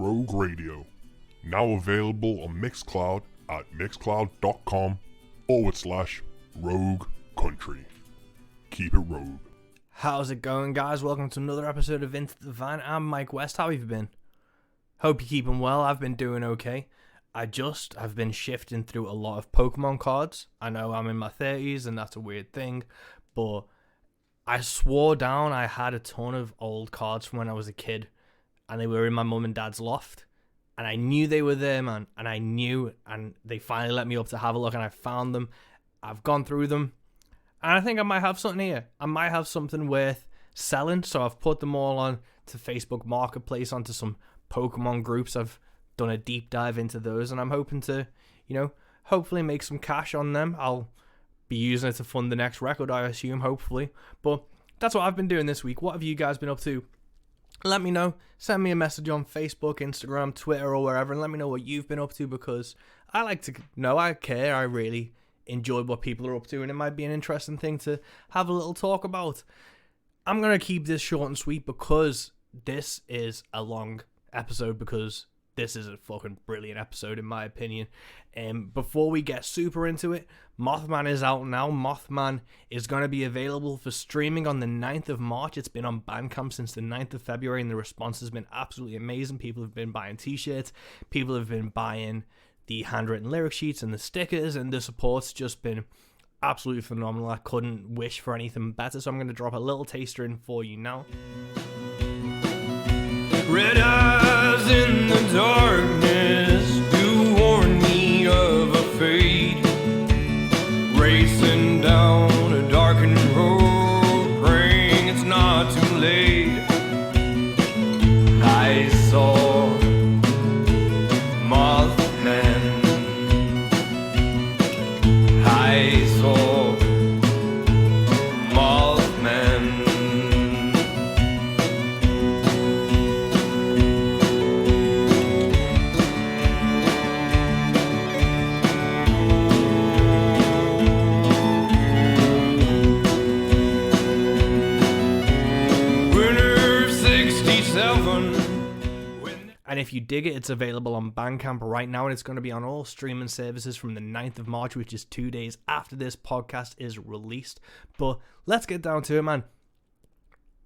Rogue Radio. Now available on Mixcloud at mixcloud.com/Rogue Country. Keep it rogue. How's it going, guys? Welcome to another episode of Into the Van. I'm Mike West. How have you been? Hope you're keeping well. I've been doing okay. I've been shifting through a lot of Pokemon cards. I know I'm in my 30s and that's a weird thing, but I swore down I had a ton of old cards from when I was a kid, and they were in my mum and dad's loft, and I knew they were there, man, and they finally let me up to have a look, and I found them. I've gone through them, and I think I might have something here. I might have something worth selling, so I've put them all on to Facebook Marketplace, onto some Pokemon groups. I've done a deep dive into those, and I'm hoping to, hopefully make some cash on them. I'll be using it to fund the next record, I assume, hopefully. But that's what I've been doing this week. What have you guys been up to? Let me know. Send me a message on Facebook, Instagram, Twitter, or wherever, and let me know what you've been up to, because I like to know. I care. I really enjoy what people are up to, and it might be an interesting thing to have a little talk about. I'm going to keep this short and sweet because this is a long episode, because this is a fucking brilliant episode in my opinion. Before we get super into it, Mothman is out now. Mothman is going to be available for streaming on the 9th of March. It's been on Bandcamp since the 9th of February, and the response has been absolutely amazing. People have been buying t-shirts, people have been buying the handwritten lyric sheets and the stickers, and the support's just been absolutely phenomenal. I couldn't wish for anything better, so I'm going to drop a little taster in for you now. Red eyes in the darkness do warn me of a fate, racing down a darkened road, praying it's not too late. I saw Mothman, I saw Mothman. And if you dig it, it's available on Bandcamp right now, and it's going to be on all streaming services from the 9th of March, which is 2 days after this podcast is released. But let's get down to it, man.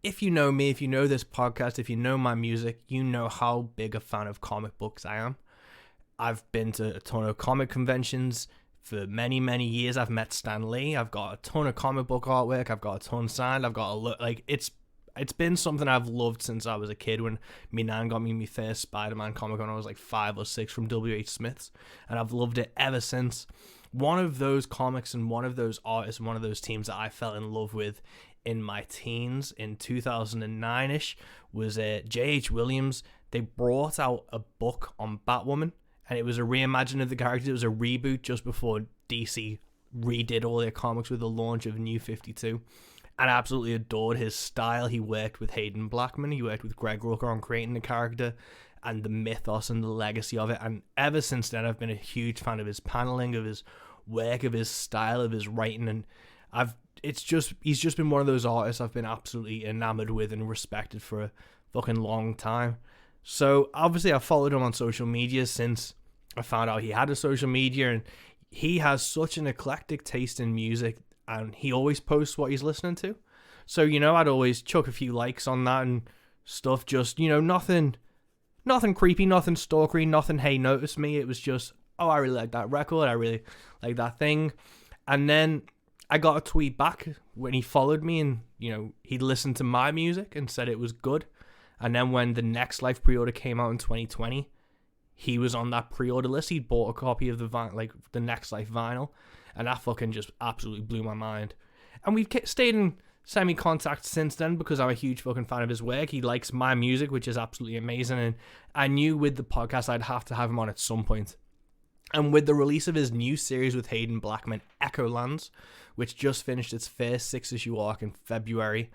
If you know me, if you know this podcast, if you know my music, you know how big a fan of comic books I am. I've been to a ton of comic conventions for many, many years. I've met Stan Lee. I've got a ton of comic book artwork. I've got a ton signed. I've got a look, it's been something I've loved since I was a kid, when me nan got me my first Spider-Man comic when I was like 5 or 6 from W.H. Smith's, and I've loved it ever since. One of those comics and one of those artists and one of those teams that I fell in love with in my teens in 2009-ish was J.H. Williams. They brought out a book on Batwoman, and it was a reimagining of the character. It was a reboot just before DC redid all their comics with the launch of New 52. And I absolutely adored his style. He worked with Hayden Blackman. He worked with Greg Rucka on creating the character and the mythos and the legacy of it. And ever since then, I've been a huge fan of his paneling, of his work, of his style, of his writing. And he's just been one of those artists I've been absolutely enamored with and respected for a fucking long time. So obviously I've followed him on social media since I found out he had a social media, and he has such an eclectic taste in music, and he always posts what he's listening to. So, I'd always chuck a few likes on that and stuff. Just, nothing creepy, nothing stalkery, nothing, hey, notice me. It was just, oh, I really like that record. I really like that thing. And then I got a tweet back when he followed me, and, he'd listened to my music and said it was good. And then when the Next Life pre-order came out in 2020, he was on that pre-order list. He'd bought a copy of the Next Life vinyl. And that fucking just absolutely blew my mind. And we've stayed in semi-contact since then, because I'm a huge fucking fan of his work. He likes my music, which is absolutely amazing. And I knew with the podcast I'd have to have him on at some point. And with the release of his new series with Hayden Blackman, Echolands, which just finished its first 6-issue arc in February,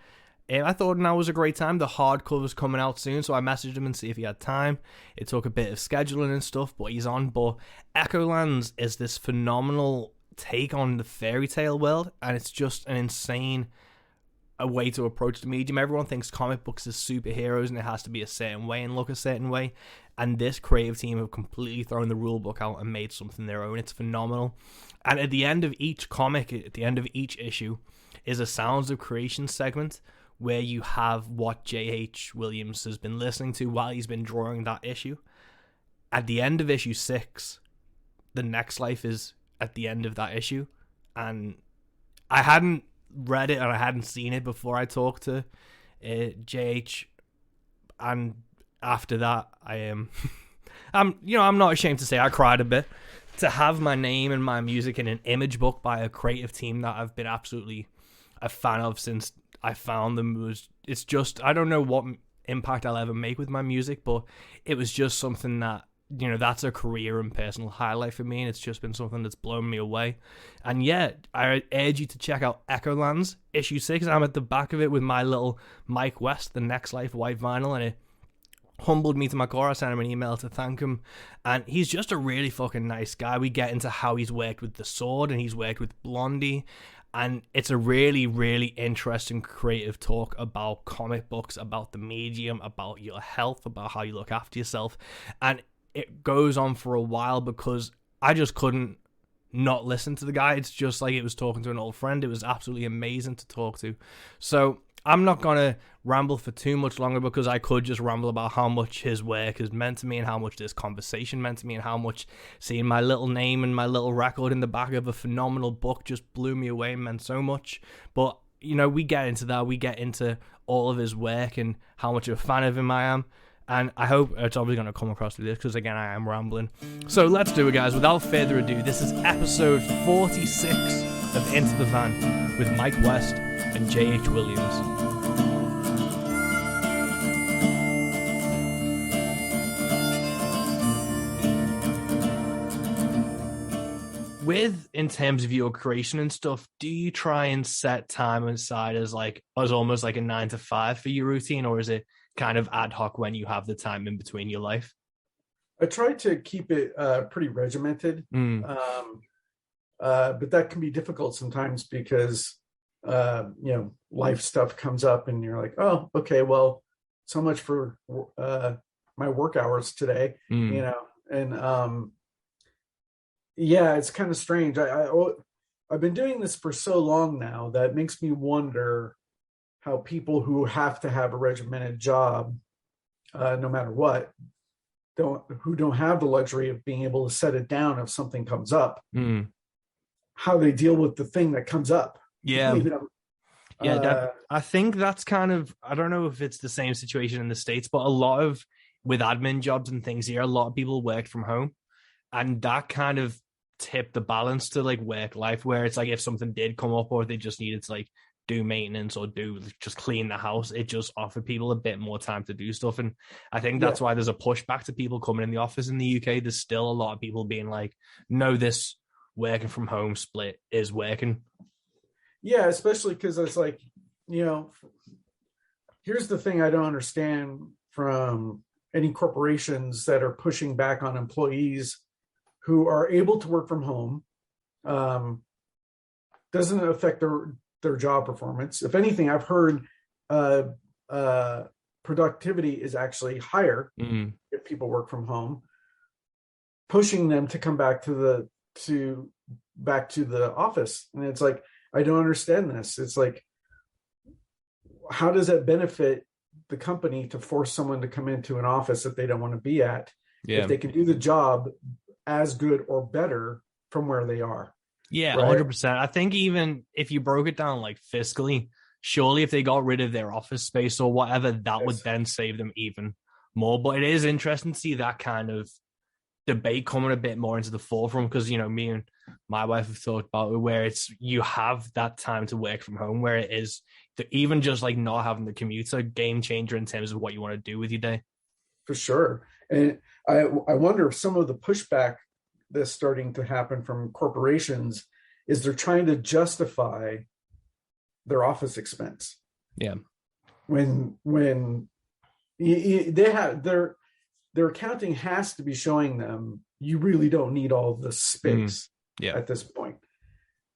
I thought now was a great time. The hardcover's coming out soon, so I messaged him and see if he had time. It took a bit of scheduling and stuff, but he's on. But Echolands is this phenomenal take on the fairy tale world, and it's just an insane a way to approach the medium. Everyone thinks comic books is superheroes and it has to be a certain way and look a certain way. And this creative team have completely thrown the rule book out and made something their own. It's phenomenal. And at the end of each comic, at the end of each issue, is a Sounds of Creation segment where you have what J.H. Williams has been listening to while he's been drawing that issue. At the end of issue 6, the next life is at the end of that issue. And I hadn't read it and I hadn't seen it before I talked to JH, and after that I'm not ashamed to say I cried a bit. To have my name and my music in an image book by a creative team that I've been absolutely a fan of since I found them it's just, I don't know what impact I'll ever make with my music, but it was just something that, that's a career and personal highlight for me, and it's just been something that's blown me away. And yeah, I urge you to check out Echolands, issue 6. I'm at the back of it with my little Mike West, The Next Life white vinyl, and it humbled me to my core. I sent him an email to thank him, and he's just a really fucking nice guy. We get into how he's worked with The Sword, and he's worked with Blondie, and it's a really, really interesting creative talk about comic books, about the medium, about your health, about how you look after yourself. And it goes on for a while because I just couldn't not listen to the guy. It's just like it was talking to an old friend. It was absolutely amazing to talk to. So I'm not going to ramble for too much longer because I could just ramble about how much his work has meant to me and how much this conversation meant to me and how much seeing my little name and my little record in the back of a phenomenal book just blew me away and meant so much. But, we get into that. We get into all of his work and how much of a fan of him I am. And I hope it's obviously going to come across to this because, again, I am rambling. So let's do it, guys. Without further ado, this is episode 46 of Into the Van with Mike West and J.H. Williams. In terms of your creation and stuff, do you try and set time aside as almost like a 9 to 5 for your routine, or is it kind of ad hoc when you have the time in between your life? I try to keep it pretty regimented, but that can be difficult sometimes because life stuff comes up and you're like, oh, okay, well, so much for my work hours today, and yeah, it's kind of strange. I've been doing this for so long now that it makes me wonder how people who have to have a regimented job, no matter what, who don't have the luxury of being able to set it down if something comes up, how they deal with the thing that comes up. Yeah. I think that's kind of, I don't know if it's the same situation in the States, but with admin jobs and things here, a lot of people work from home, and that kind of tipped the balance to work life, where it's if something did come up or they just needed to do maintenance or just clean the house, it just offered people a bit more time to do stuff. And I think that's why there's a pushback to people coming in the office in the UK. There's still a lot of people being no, this working from home split is working. Yeah, especially because it's here's the thing I don't understand from any corporations that are pushing back on employees who are able to work from home. Doesn't affect their job performance. If anything, I've heard productivity is actually higher if people work from home, pushing them to come back to the office. And it's I don't understand this. It's how does that benefit the company to force someone to come into an office that they don't want to be at if they can do the job as good or better from where they are? Yeah, right? 100%. I think even if you broke it down fiscally, surely if they got rid of their office space or whatever, that would then save them even more. But it is interesting to see that kind of debate coming a bit more into the forefront because, me and my wife have talked about it, where you have that time to work from home, where it is even just not having the commute's a game changer in terms of what you want to do with your day. For sure. And I wonder if some of the pushback that's starting to happen from corporations is they're trying to justify their office expense. Yeah. When they have their accounting has to be showing them you really don't need all the space at this point.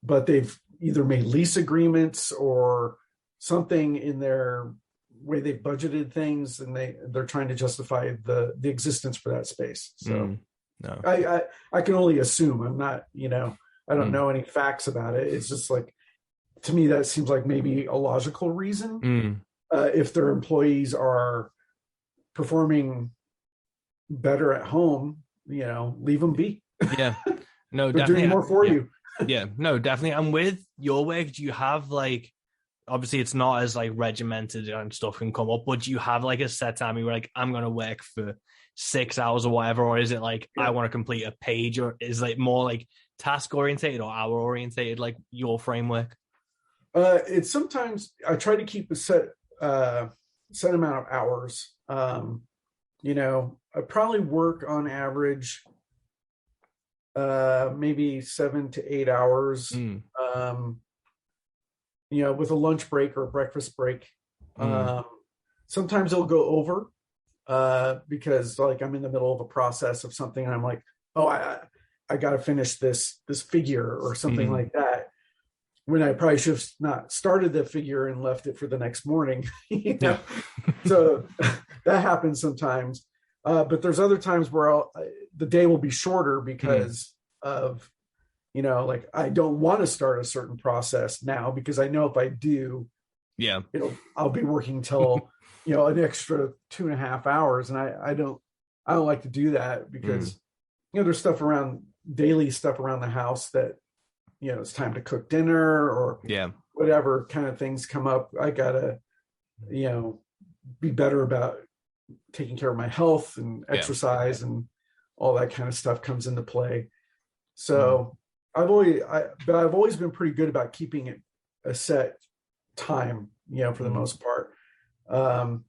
But they've either made lease agreements or something in their way they budgeted things, and they're trying to justify the existence for that space. So no. I can only assume. I'm not, I don't know any facts about it. It's just like, to me, that seems like maybe a logical reason. If their employees are performing better at home, leave them be. Yeah, no, they're definitely doing more for you. Yeah, no, definitely. And with your work, do you have like, obviously it's not as like regimented and stuff can come up, but do you have like a set time where like, I'm going to work for 6 hours or whatever? Or is it like, I want to complete a page, or is it more like task orientated or hour orientated, like your framework? It's sometimes I try to keep a set amount of hours. I probably work on average maybe 7 to 8 hours, with a lunch break or a breakfast break. Sometimes it'll go over because like I'm in the middle of a process of something and I'm like, oh, I got to finish this figure or something like that, when I probably should have not started the figure and left it for the next morning. So that happens sometimes. But there's other times where the day will be shorter because of, like I don't want to start a certain process now because I know if I do, I'll be working till, an extra 2.5 hours. And I don't like to do that because, there's daily stuff around the house that, it's time to cook dinner or whatever kind of things come up. I gotta, be better about taking care of my health and exercise and all that kind of stuff comes into play. So I've always been pretty good about keeping it a set time, for the most part. And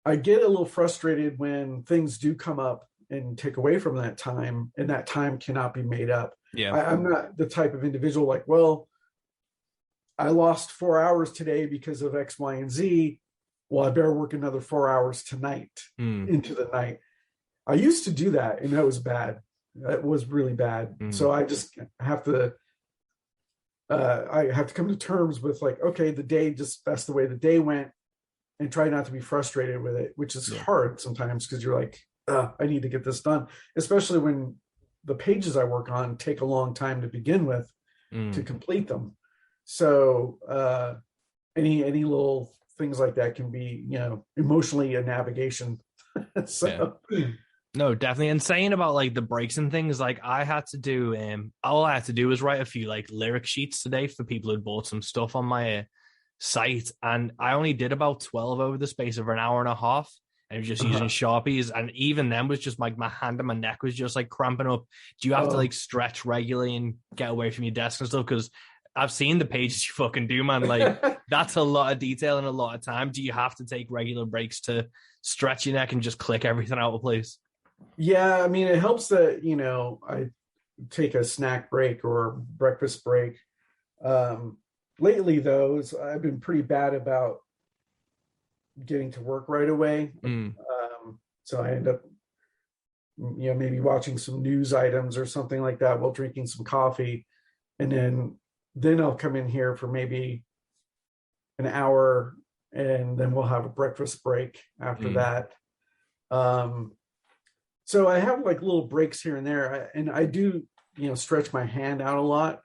I get a little frustrated when things do come up and take away from that time, and that time cannot be made up. I'm not the type of individual like, well, I lost 4 hours today because of X, Y, and Z. Well, I better work another 4 hours tonight into the night. I used to do that, and that was bad. That was really bad. So I just have to, I have to come to terms with like, okay, that's the way the day went, and try not to be frustrated with it, which is hard sometimes because you're like, I need to get this done, especially when the pages I work on take a long time to begin with to complete them. So any little things like that can be, emotionally a navigation. No, definitely. And saying about like the breaks and things, like I had to do, all I had to do was write a few like lyric sheets today for people who'd bought some stuff on my site. And I only did about 12 over the space of an hour and a half. And just using Sharpies, and even then was just like my hand and my neck was just like cramping up. Do you have to like stretch regularly and get away from your desk and stuff? Because I've seen the pages you fucking do, man. Like that's a lot of detail and a lot of time. Do you have to take regular breaks to stretch your neck and just click everything out of place? Yeah, I mean, it helps that, I take a snack break or breakfast break. Lately, though, I've been pretty bad about getting to work right away. So I end up, maybe watching some news items or something like that while drinking some coffee. And then I'll come in here for maybe an hour, and then we'll have a breakfast break after that. So I have like little breaks here and there, and I do, stretch my hand out a lot.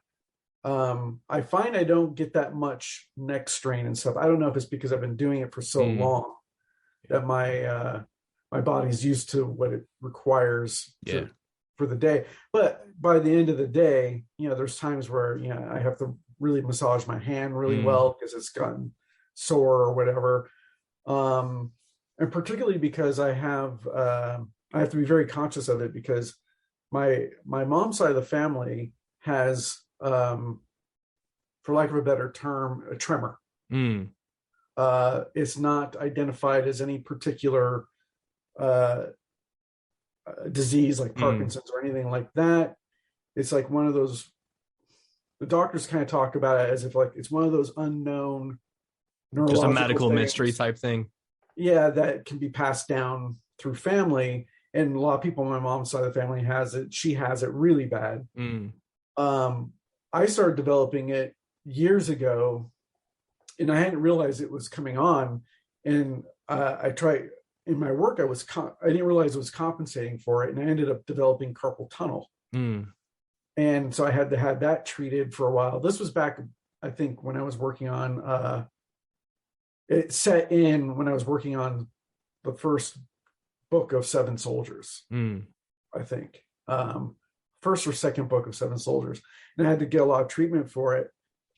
I find I don't get that much neck strain and stuff. I don't know if it's because I've been doing it for so long that my body's used to what it requires for the day. But by the end of the day, there's times where, I have to really massage my hand really well because it's gotten sore or whatever. And particularly because I have to be very conscious of it because my mom's side of the family has, for lack of a better term, a tremor. It's not identified as any particular disease like Parkinson's or anything like that. It's like one of those, the doctors kind of talk about it as if like it's one of those unknown neurological just a medical things, mystery type thing. Yeah, that can be passed down through family. And a lot of people on my mom's side of the family has it. She has it really bad. I started developing it years ago and I hadn't realized it was coming on. And I tried in my work. I didn't realize it was compensating for it, and I ended up developing carpal tunnel. And so I had to have that treated for a while. This was back, I think, when I was working on. It set in when I was working on the first book of Seven Soldiers. I think first or second book of Seven Soldiers, and I had to get a lot of treatment for it.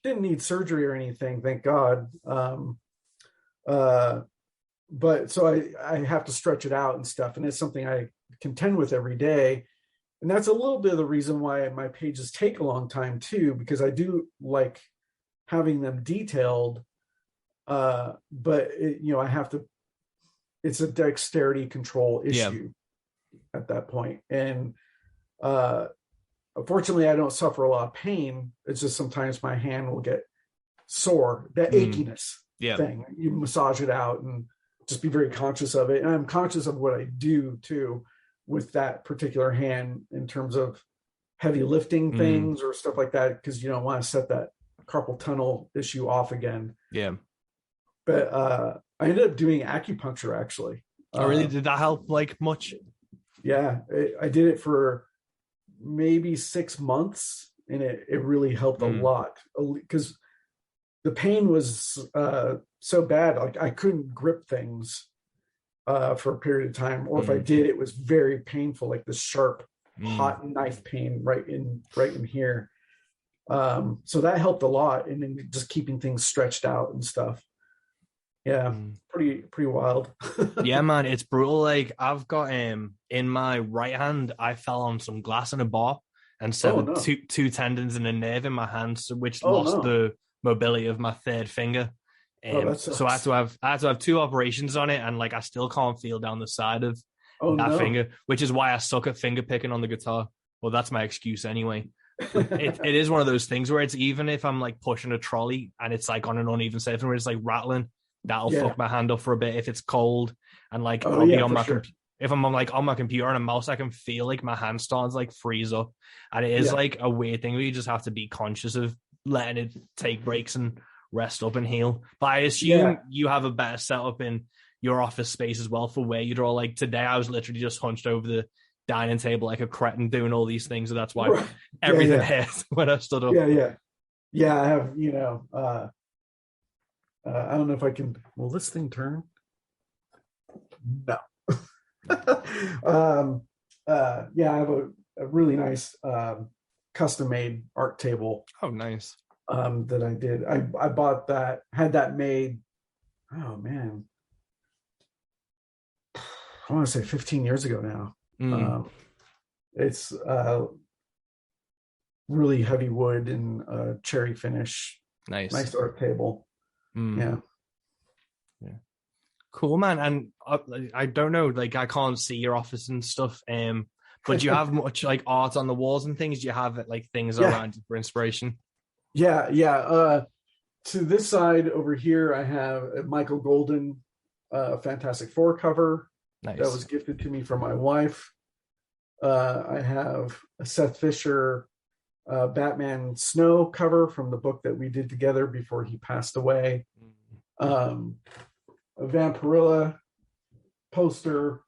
Didn't need surgery or anything, thank God. But so I have to stretch it out and stuff, and it's something I contend with every day. And that's a little bit of the reason why my pages take a long time too, because I do like having them detailed. But I have to, it's a dexterity control issue at that point. And unfortunately I don't suffer a lot of pain. It's just sometimes my hand will get sore, that achiness thing. You massage it out and just be very conscious of it. And I'm conscious of what I do too with that particular hand in terms of heavy lifting things or stuff like that, because you don't want to set that carpal tunnel issue off again. But I ended up doing acupuncture actually. Oh, really? Did that help like much? Yeah, I did it for maybe 6 months, and it really helped a lot, because the pain was so bad. Like I couldn't grip things for a period of time, or if I did, it was very painful, like this sharp, hot knife pain right in here. So that helped a lot, and then just keeping things stretched out and stuff. Yeah, pretty wild. Yeah, man, it's brutal. Like I've got in my right hand, I fell on some glass in a bar and severed two tendons and a nerve in my hand, which lost the mobility of my third finger. So I had to have 2 operations on it, and like I still can't feel down the side of that finger, which is why I suck at finger picking on the guitar. Well, that's my excuse anyway. It is one of those things where it's, even if I'm like pushing a trolley and it's like on an uneven surface where it's like rattling, that'll fuck my hand up for a bit if it's cold, and like I'll be on my if I'm on my computer and a mouse, I can feel like my hand starts like freeze up, and it is like a weird thing where you just have to be conscious of letting it take breaks and rest up and heal. But I assume you have a better setup in your office space as well for where you draw. Like today, I was literally just hunched over the dining table like a cretin doing all these things, so that's why everything hurt when I stood up. Yeah, I have, I don't know if I can. Will this thing turn? No. I have a really nice custom-made art table. Oh, nice. That I did. I bought that, had that made. Oh man, I want to say 15 years ago now. It's really heavy wood and cherry finish. Nice art table. Yeah. Cool, man. And I don't know, like I can't see your office and stuff. But do you have much like art on the walls and things? Do you have like things around for inspiration? Yeah. To this side over here, I have a Michael Golden Fantastic Four cover that was gifted to me from my wife. I have a Seth Fisher Batman Snow cover from the book that we did together before he passed away. A Vampirilla poster,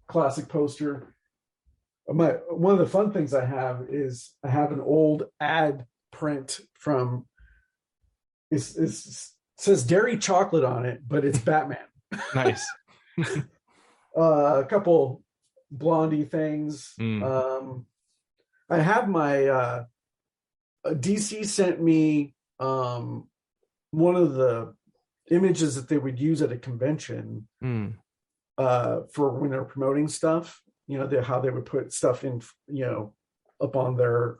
classic poster. One of the fun things I have is I have an old ad print from it says dairy chocolate on it, but it's Batman. Nice. A couple Blondie things. I have my DC sent me one of the images that they would use at a convention for when they're promoting stuff. How they would put stuff in, up on their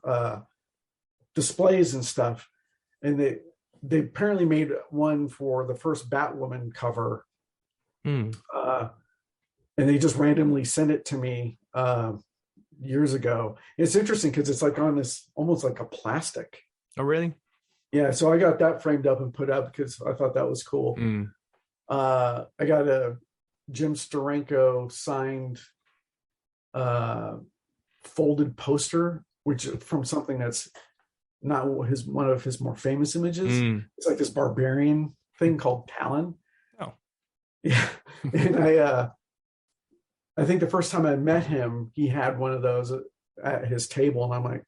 displays and stuff. And they apparently made one for the first Batwoman cover. And they just randomly sent it to me years ago. It's interesting because it's like on this almost like a plastic. Oh, really? Yeah, so I got that framed up and put up because I thought that was cool. I got a Jim Steranko signed folded poster, which from something that's not one of his more famous images. It's like this barbarian thing called Talon. Oh. Yeah. And I think the first time I met him, he had one of those at his table, and I'm like,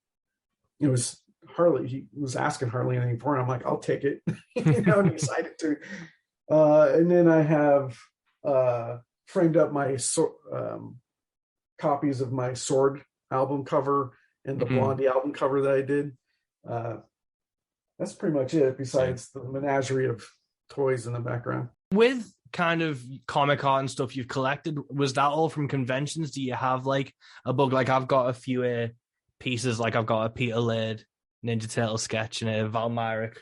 it was hardly, he was asking hardly anything for it. I'm like, I'll take it. I'm excited to. And then I have framed up my copies of my Sword album cover and the Blondie album cover that I did. That's pretty much it, besides the menagerie of toys in the background. With kind of comic art and stuff you've collected, was that all from conventions? Do you have like a book? Like I've got a few pieces, like I've got a Peter Laird Ninja Turtle sketch and a Val Myrick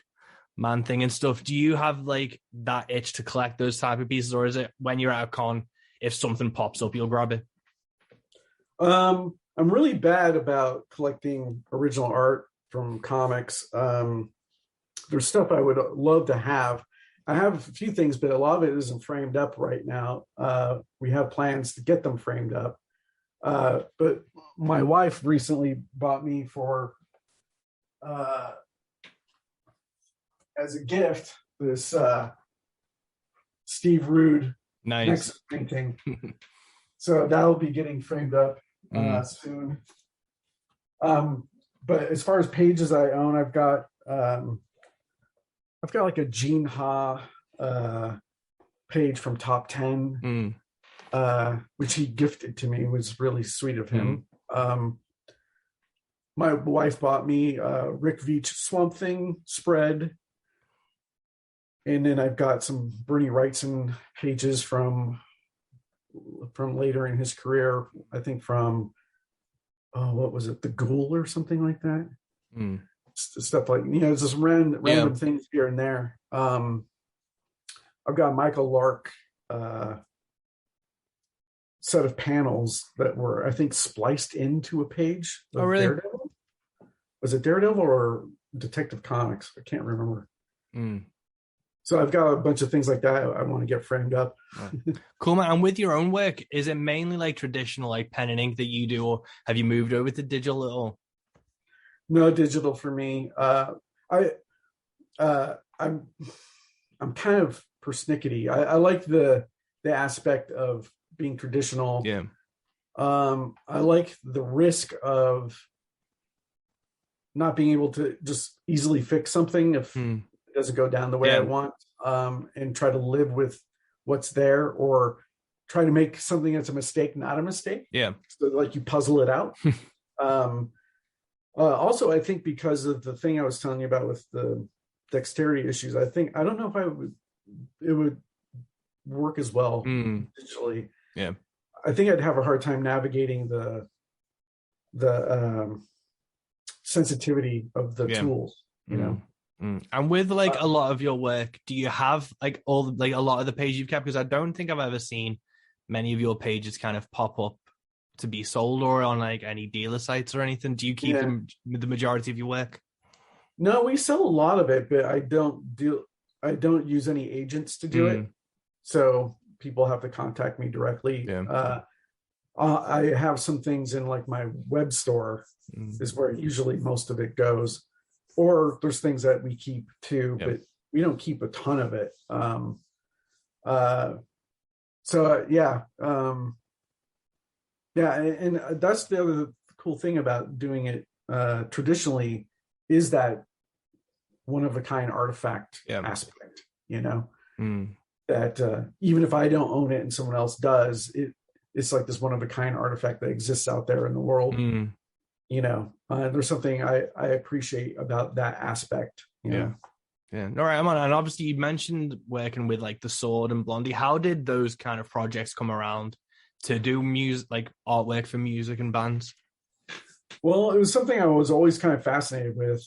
Man Thing and stuff. Do you have like that itch to collect those type of pieces, or is it when you're at a con, if something pops up, you'll grab it? I'm really bad about collecting original art from comics. There's stuff I would love to have. I have a few things, but a lot of it isn't framed up right now. We have plans to get them framed up. But my wife recently bought me for, as a gift, this Steve Rude Nexus painting. So that'll be getting framed up soon. But as far as pages I own, I've got like a Gene Ha page from Top 10, which he gifted to me. It was really sweet of him. My wife bought me Rick Veitch Swamp Thing spread. And then I've got some Bernie Wrightson pages from later in his career. I think from, what was it? The Ghoul or something like that. Stuff like, just random things here and there. I've got Michael Lark set of panels that were, I think, spliced into a page. Oh, really? Daredevil? Was it Daredevil or Detective Comics? I can't remember. So I've got a bunch of things like that I want to get framed up. Cool, man. And with your own work, is it mainly like traditional, like pen and ink that you do, or have you moved over to digital at all? No digital for me. I'm kind of persnickety. I like the aspect of being traditional. Yeah. I like the risk of not being able to just easily fix something if it doesn't go down the way I want, and try to live with what's there, or try to make something that's a mistake not a mistake. Yeah. So like you puzzle it out. Also, I think because of the thing I was telling you about with the dexterity issues, I don't know if it would work as well digitally. Yeah. I think I'd have a hard time navigating the sensitivity of the tools, And with like a lot of your work, do you have like a lot of the pages you've kept? Because I don't think I've ever seen many of your pages kind of pop up to be sold or on like any dealer sites or anything. Do you keep the majority of your work? No, we sell a lot of it, but I don't use any agents to do it. So people have to contact me directly. I have some things in like my web store is where usually most of it goes, or there's things that we keep too, but we don't keep a ton of it. And that's the other cool thing about doing it traditionally, is that one of a kind artifact aspect, that even if I don't own it and someone else does, it's like this one of a kind artifact that exists out there in the world. There's something I appreciate about that aspect. Yeah. All right, I'm on. And obviously you mentioned working with like the Sword and Blondie. How did those kind of projects come around to do music, like artwork for music and bands? Well, it was something I was always kind of fascinated with.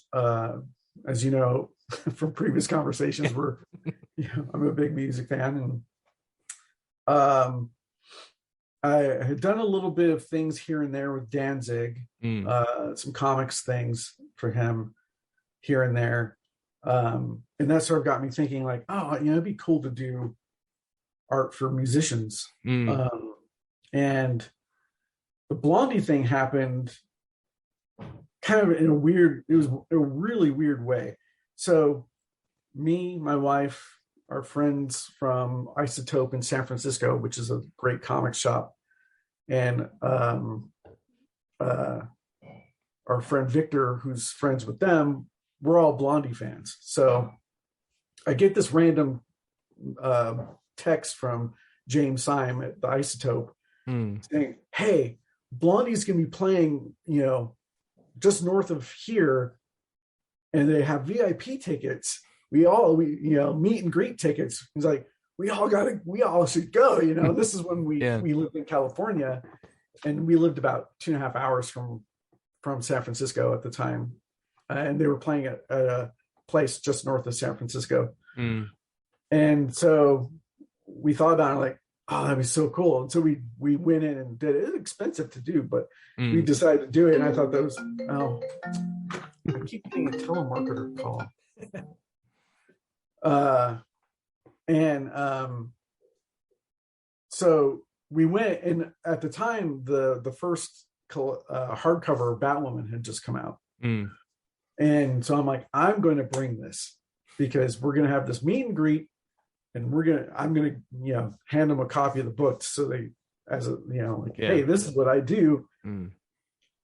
As you know, from previous conversations, I'm a big music fan, and I had done a little bit of things here and there with Danzig, some comics things for him here and there. And that sort of got me thinking like, it'd be cool to do art for musicians. And the Blondie thing happened kind of in it was a really weird way. So me, my wife, our friends from Isotope in San Francisco, which is a great comic shop, and our friend Victor, who's friends with them, we're all Blondie fans. So I get this random text from James Syme at the Isotope saying, "Hey, Blondie's going to be playing, just north of here, and they have VIP tickets. We meet and greet tickets." He's like, we all should go. This is when we lived in California, and we lived about 2.5 hours from San Francisco at the time, and they were playing at a place just north of San Francisco. And so we thought about it, like, oh, that'd be so cool. And so we went in and did it. It was expensive to do, but we decided to do it. And I thought that was, I keep getting a telemarketer call. So we went, and at the time, the first hardcover Batwoman had just come out. And so I'm like, I'm going to bring this because we're going to have this meet and greet, and I'm going to, hand them a copy of the book. So they, hey, this is what I do.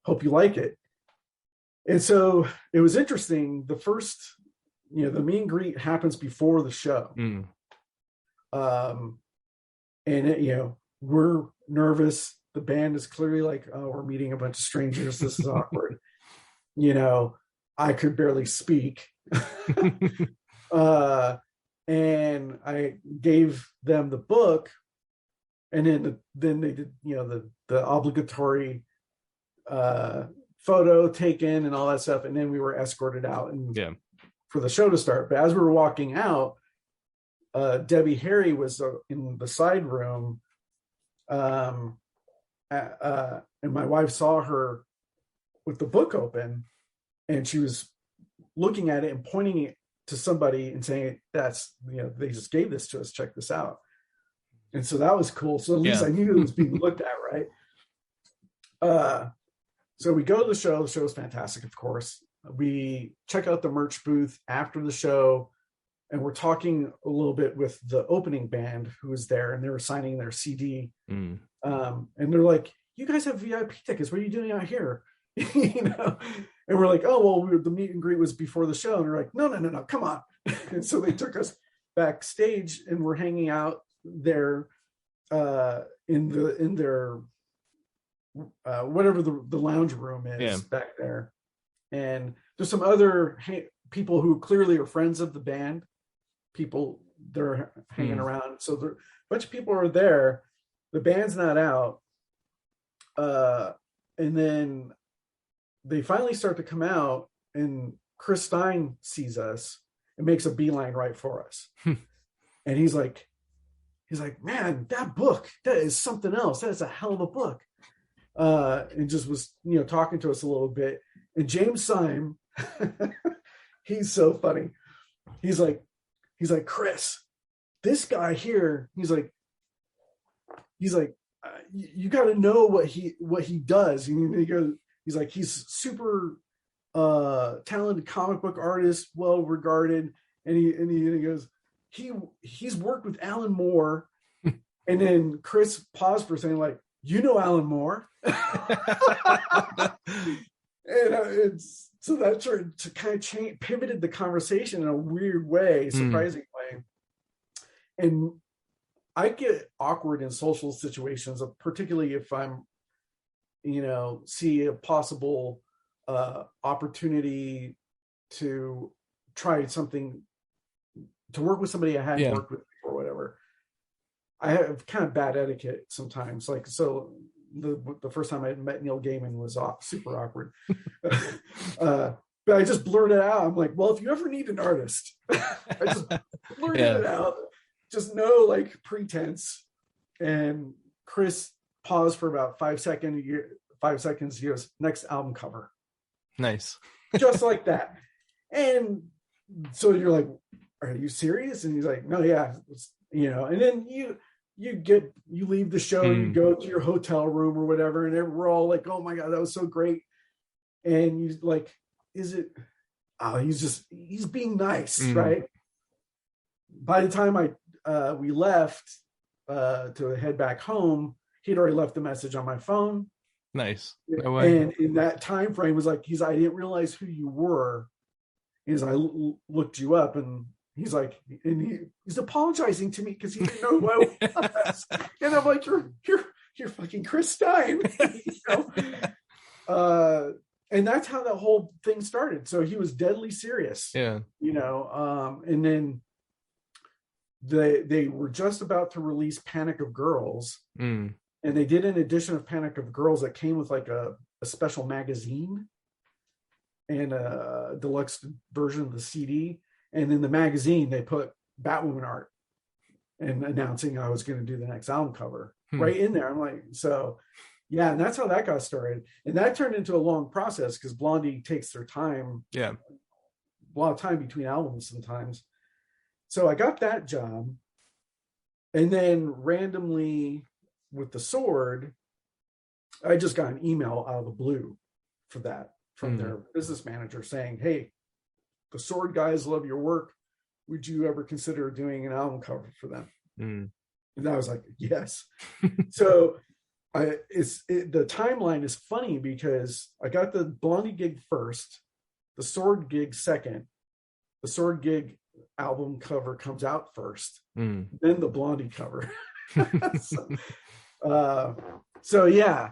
Hope you like it. And so it was interesting. The first, the meet and greet happens before the show. And we're nervous. The band is clearly like, oh, we're meeting a bunch of strangers. This is awkward. I could barely speak. And I gave them the book, and then they did, the obligatory photo taken and all that stuff. And then we were escorted out for the show to start. But as we were walking out, Debbie Harry was in the side room. And my wife saw her with the book open, and she was looking at it and pointing it to somebody and saying, that's, they just gave this to us, check this out. And so that was cool. So at least I knew it was being looked at, right? So we go to the show. The show is fantastic, of course. We check out the merch booth after the show, and we're talking a little bit with the opening band who was there, and they were signing their CD. And they're like, you guys have VIP tickets. What are you doing out here? And we're like, oh, well, the meet and greet was before the show. And they're like, no, come on. And so they took us backstage, and we're hanging out there in their whatever the lounge room is back there. And there's some other people who clearly are friends of the band, people they're hanging around. So a bunch of people are there. The band's not out. And then they finally start to come out, and Chris Stein sees us and makes a beeline right for us. And he's like, man, that book, that is something else. That is a hell of a book. And just was, talking to us a little bit. And James Syme, he's so funny. He's like, Chris, this guy here, he's like, you got to know what he does. And he goes, he's like, he's super talented comic book artist, well regarded. And he goes, he's worked with Alan Moore. And then Chris paused for a second, like, Alan Moore. And so that sort of kind of pivoted the conversation in a weird way, surprising way. And I get awkward in social situations, particularly if I'm, see a possible opportunity to try something, to work with somebody I hadn't worked with before, whatever. I have kind of bad etiquette sometimes. Like, so the first time I met Neil Gaiman was super awkward. But I just blurted out. I'm like, well, if you ever need an artist, I just blurted it out. Just no like pretense. And Chris paused for about 5 seconds. He goes, next album cover. Nice. Just like that. And so you're like, are you serious? And he's like, no, yeah. And then you leave the show, you go to your hotel room or whatever, and we're all like, oh my God, that was so great. And you like, is it, he's being nice, right? by the time we left to head back home, he'd already left the message on my phone. Nice. No way. And in that time frame was like, I didn't realize who you were. I looked you up, and he's like, and he's apologizing to me because he didn't know who I was. And I'm like, you're fucking Chris Stein. And that's how that whole thing started. So he was deadly serious. Yeah. And then they were just about to release Panic of Girls. And they did an edition of Panic of Girls that came with like a special magazine and a deluxe version of the CD. And in the magazine, they put Batwoman art and announcing I was going to do the next album cover right in there. I'm like, so yeah. And that's how that got started. And that turned into a long process because Blondie takes their time. Yeah. A lot of time between albums sometimes. So I got that job. And then randomly with the Sword, I just got an email out of the blue for that from their business manager saying, hey, the Sword guys love your work. Would you ever consider doing an album cover for them? And I was like, yes. So the timeline is funny because I got the Blondie gig first, the Sword gig second, the Sword gig album cover comes out first, then the Blondie cover. So yeah.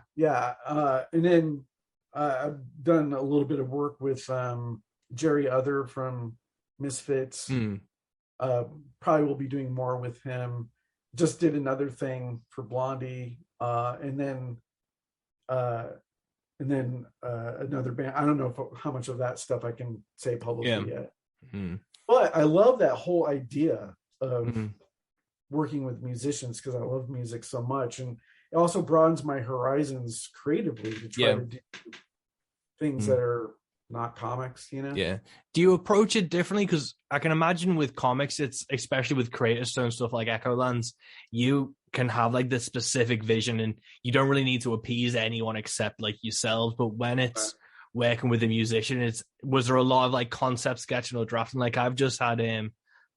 And then I've done a little bit of work with Jerry Other from Misfits. Probably will be doing more with him. Just did another thing for Blondie, and then another band. I don't know how much of that stuff I can say publicly yet. But I love that whole idea of working with musicians because I love music so much, and it also broadens my horizons creatively to try to do things that are not comics, Yeah. Do you approach it differently? Because I can imagine with comics, it's especially with creative stuff like Echolands, you can have like this specific vision and you don't really need to appease anyone except like yourselves. But when it's working with a musician, was there a lot of like concept sketching or drafting? Like I've just had a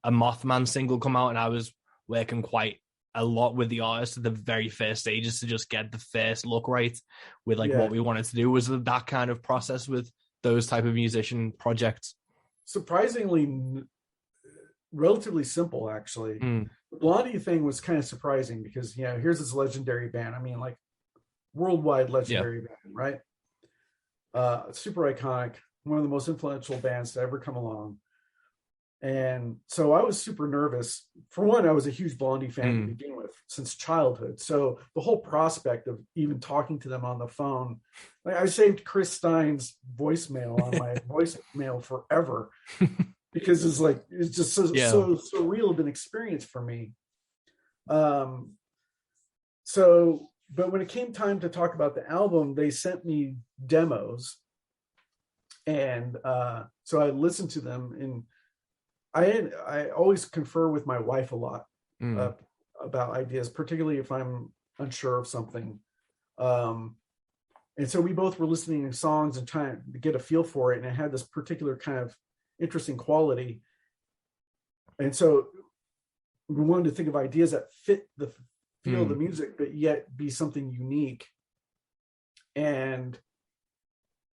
Mothman single come out and I was working quite a lot with the artist at the very first stages to just get the first look right with like what we wanted to do. Was that kind of process with those type of musician projects? Surprisingly, relatively simple, actually. The Blondie thing was kind of surprising because, here's this legendary band. I mean, like worldwide legendary band, right? Super iconic, one of the most influential bands to ever come along. And so I was super nervous. For one, I was a huge Blondie fan to begin with since childhood. So the whole prospect of even talking to them on the phone, like I saved Chris Stein's voicemail on my voicemail forever because it's just so surreal of an experience for me. But when it came time to talk about the album, they sent me demos, and so I listened to them, and I always confer with my wife a lot about ideas, particularly if I'm unsure of something. And so we both were listening to songs and trying to get a feel for it, and it had this particular kind of interesting quality. And so we wanted to think of ideas that fit the feel of the music, but yet be something unique. And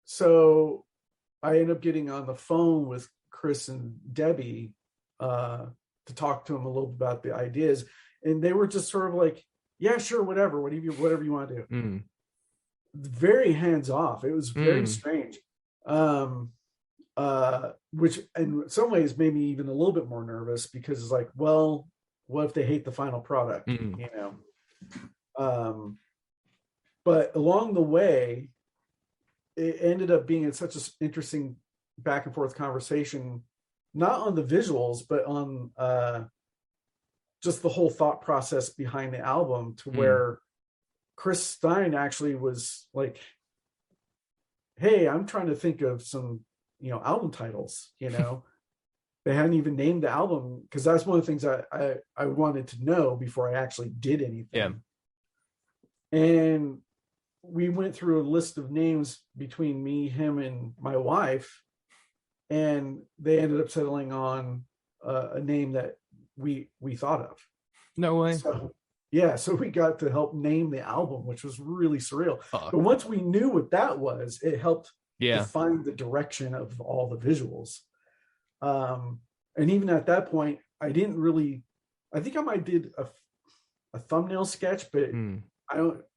so I ended up getting on the phone with Chris and Debbie to talk to them a little bit about the ideas, and they were just sort of like, yeah, sure, whatever you want to do. Very hands off. It was very strange, which in some ways made me even a little bit more nervous because it's like, well, what if they hate the final product? But along the way, it ended up being such an interesting back and forth conversation, not on the visuals, but on just the whole thought process behind the album, to where Chris Stein actually was like, hey, I'm trying to think of some, album titles, They hadn't even named the album, because that's one of the things I wanted to know before I actually did anything. And we went through a list of names between me, him, and my wife, and they ended up settling on a name that we thought of. No way. So yeah, so we got to help name the album, which was really surreal. Fuck. But once we knew what that was, it helped Yeah. define the direction of all the visuals. And even at that point, I think I might did a thumbnail sketch, but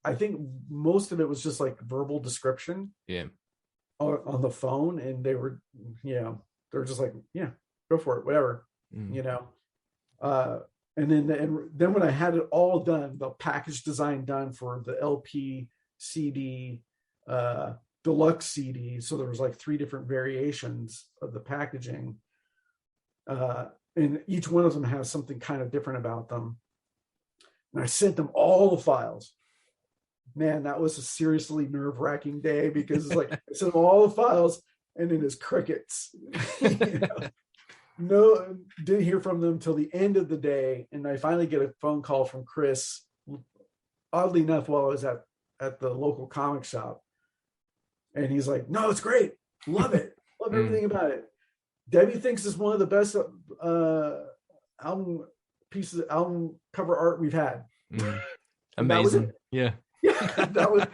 I think most of it was just like verbal description. Yeah. On the phone, and they were just like, yeah, go for it, whatever. And then when I had it all done, the package design done for the LP, CD, deluxe CD, so there was like 3 different variations of the packaging, and each one of them has something kind of different about them. And I sent them all the files. Man, that was a seriously nerve-wracking day, because it's like I sent them all the files, and then it's crickets. No, didn't hear from them till the end of the day, and I finally get a phone call from Chris, oddly enough, while I was at the local comic shop, and he's like, "No, it's great, love it, love everything about it. Debbie thinks it's one of the best album cover art we've had." Amazing. Yeah. That was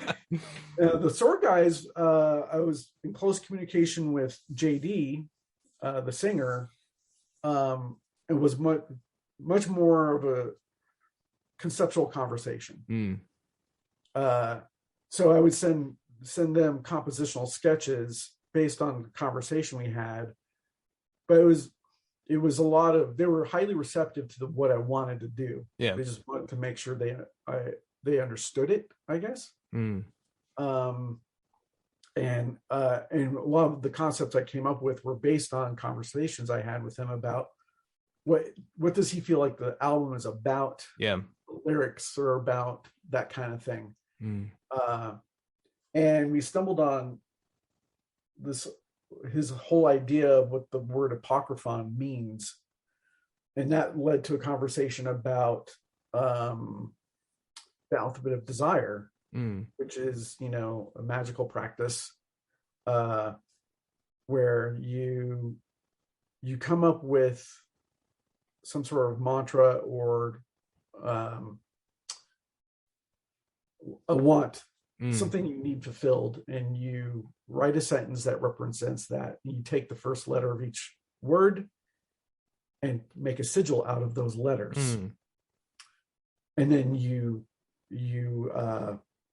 the Sword Guys. I was in close communication with JD, the singer. It was much more of a conceptual conversation. So I would send them compositional sketches based on the conversation we had, but it was a lot of, they were highly receptive to what I wanted to do. Yeah. They just wanted to make sure they understood it, I guess. And a lot of the concepts I came up with were based on conversations I had with him about what does he feel like the album is about. Yeah. Lyrics are about that kind of thing. And we stumbled on his whole idea of what the word apocryphon means, and that led to a conversation about the alphabet of desire, which is a magical practice where you come up with some sort of mantra or a want, something you need fulfilled, and you write a sentence that represents that. You take the first letter of each word and make a sigil out of those letters, and then you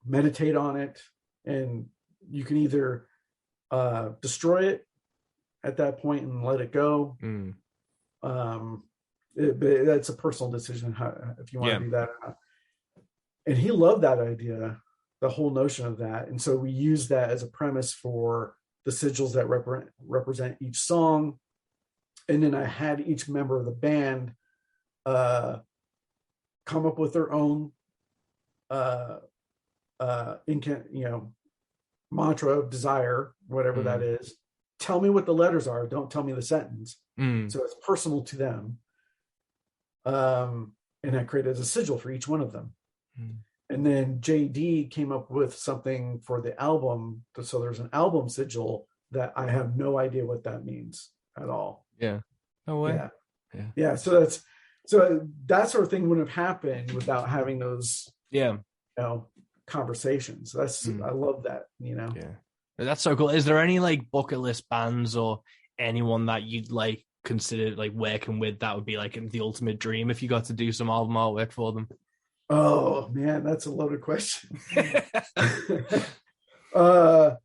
meditate on it, and you can either destroy it at that point and let it go. That's a personal decision if you want to do that or not. And he loved that idea, the whole notion of that. And so we used that as a premise for the sigils that represent each song. And then I had each member of the band come up with their own mantra of desire, whatever that is. Tell me what the letters are, don't tell me the sentence. So it's personal to them. And I created a sigil for each one of them. And then JD came up with something for the album. So there's an album sigil that I have no idea what that means at all. Yeah. No way. Yeah. So that sort of thing wouldn't have happened without having those, conversations. I love that, Yeah. That's so cool. Is there any like bucket list bands or anyone that you'd like consider like working with that would be like the ultimate dream if you got to do some album artwork for them? Oh man, that's a loaded question. As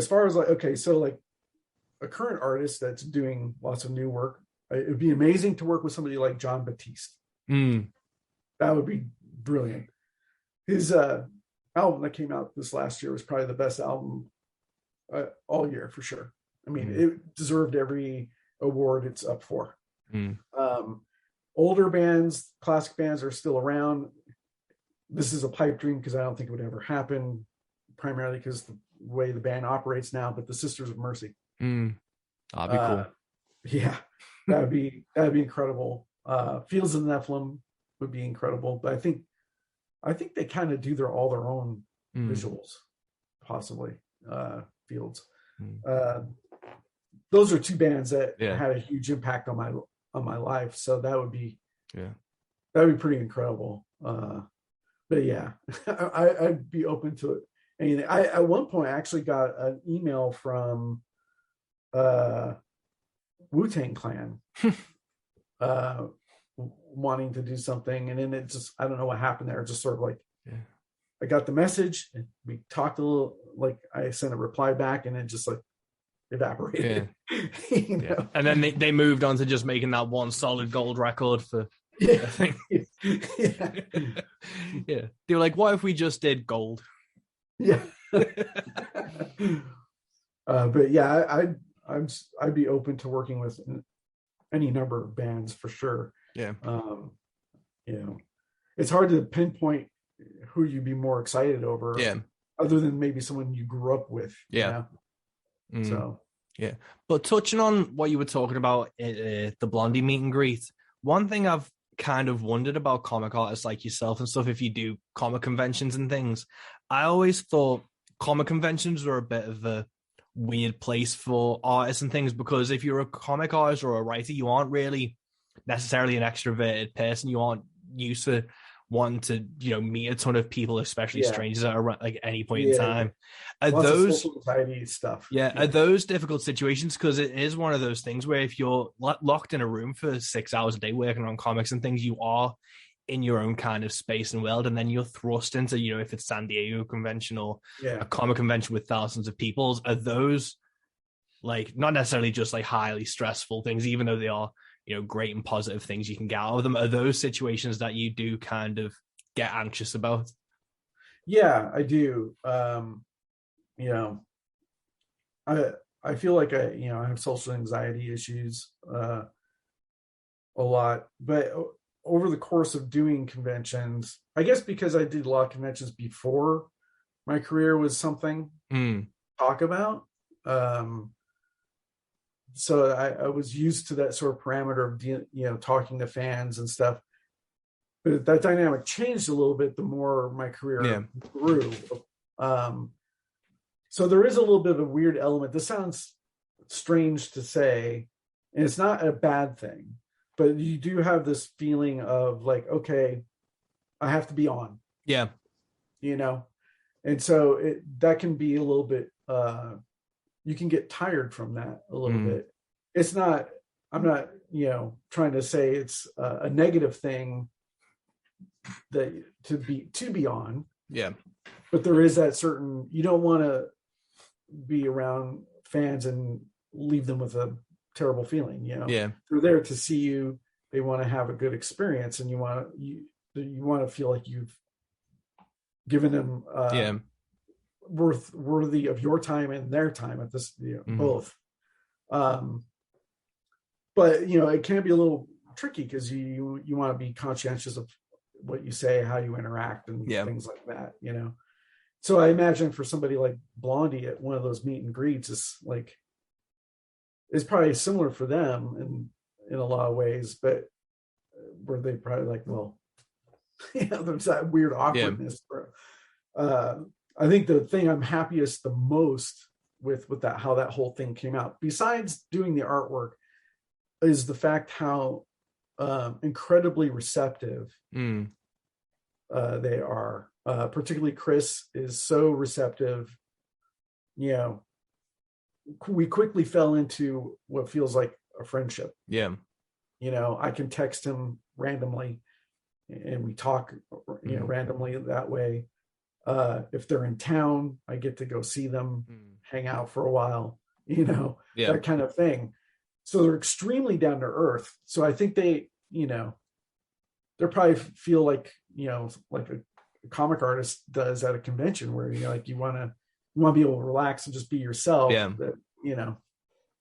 far as like a current artist that's doing lots of new work, it'd be amazing to work with somebody like John Batiste. That would be brilliant. His album that came out this last year was probably the best album all year for sure. I mean, it deserved every award it's up for. Older bands, classic bands are still around. This is a pipe dream because I don't think it would ever happen, primarily because the way the band operates now, but the Sisters of Mercy. That'd be cool. Yeah, that'd be incredible. Fields of the Nephilim would be incredible, but I think they kind of do all their own visuals, possibly. Fields. Those are two bands that had a huge impact on on my life. So that would be pretty incredible. But yeah, I'd be open to anything. At one point I actually got an email from Wu-Tang Clan wanting to do something, and then it just, I don't know what happened there. It just sort of like, I got the message and we talked a little, like I sent a reply back and it just like evaporated. You know? And then they moved on to just making that one solid gold record for yeah. I think. Yeah. They were like, what if we just did gold? Yeah. But yeah, I'd be open to working with any number of bands for sure. Yeah. You know, it's hard to pinpoint who you'd be more excited over. Yeah. Other than maybe someone you grew up with. Yeah. You know? So. Yeah. But touching on what you were talking about, the Blondie meet and greet, one thing I've kind of wondered about comic artists like yourself and stuff, if you do comic conventions and things, I always thought comic conventions were a bit of a weird place for artists and things, because if you're a comic artist or a writer, you aren't really necessarily an extroverted person. You aren't used to wanting to, you know, meet a ton of people, especially strangers at like any point in time. Are lots those of social anxiety stuff? Are those difficult situations? Because it is one of those things where if you're locked in a room for 6 hours a day working on comics and things, you are in your own kind of space and world, and then you're thrust into, you know, if it's San Diego convention or a comic convention with thousands of people, are those like not necessarily just like highly stressful things, even though they are, you know, great and positive things you can get out of them? Are those situations that you do kind of get anxious about? Yeah, I do. You know, I feel like I have social anxiety issues a lot, but over the course of doing conventions, I guess because I did a lot of conventions before my career was something to talk about. So I was used to that sort of parameter of, you know, talking to fans and stuff. But that dynamic changed a little bit the more my career grew. So there is a little bit of a weird element. This sounds strange to say, and it's not a bad thing, but you do have this feeling of like, okay, I have to be on. Yeah. You know? And so that can be a little bit, you can get tired from that a little bit. It's not, I'm not, you know, trying to say it's a negative thing that to be on. Yeah. But there is that certain, you don't want to be around fans and leave them with a terrible feeling, you know. Yeah. They're there to see you. They want to have a good experience, and you want to feel like you've given them worthy of your time and their time at this, you know, both. But you know, it can be a little tricky because you want to be conscientious of what you say, how you interact, and things like that, you know. So I imagine for somebody like Blondie at one of those meet and greets is like, it's probably similar for them in a lot of ways, but were they probably like, well, you know, there's that weird awkwardness. I think the thing I'm happiest the most with that, how that whole thing came out, besides doing the artwork, is the fact how incredibly receptive they are. Particularly Chris is so receptive. You know, we quickly fell into what feels like a friendship. Yeah. You know, I can text him randomly and we talk, you know, randomly that way. If they're in town, I get to go see them, hang out for a while, you know, that kind of thing. So they're extremely down to earth. So I think they, you know, they probably feel like, you know, like a comic artist does at a convention where, you know, like you want to be able to relax and just be yourself. That, you know,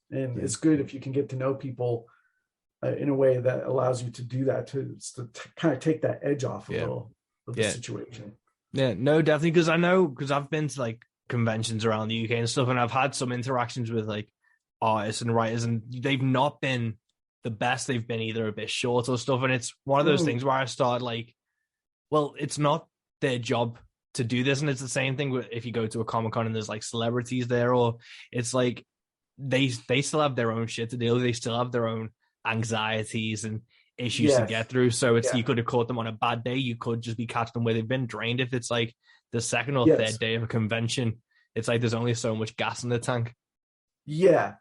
and it's good if you can get to know people in a way that allows you to do that, to kind of take that edge off a little of the situation. Yeah, no, definitely. Because I've been to like conventions around the UK and stuff, and I've had some interactions with like artists and writers, and they've not been the best. They've been either a bit short or stuff. And it's one of those things where I start like, well, it's not their job to do this. And it's the same thing with if you go to a Comic-Con and there's like celebrities there, or it's like they still have their own shit to deal with. They still have their own anxieties and issues to Yes. get through. So Yeah. you could have caught them on a bad day. You could just be catching them where they've been drained. If it's like the second or Yes. third day of a convention, it's like there's only so much gas in the tank. Yeah.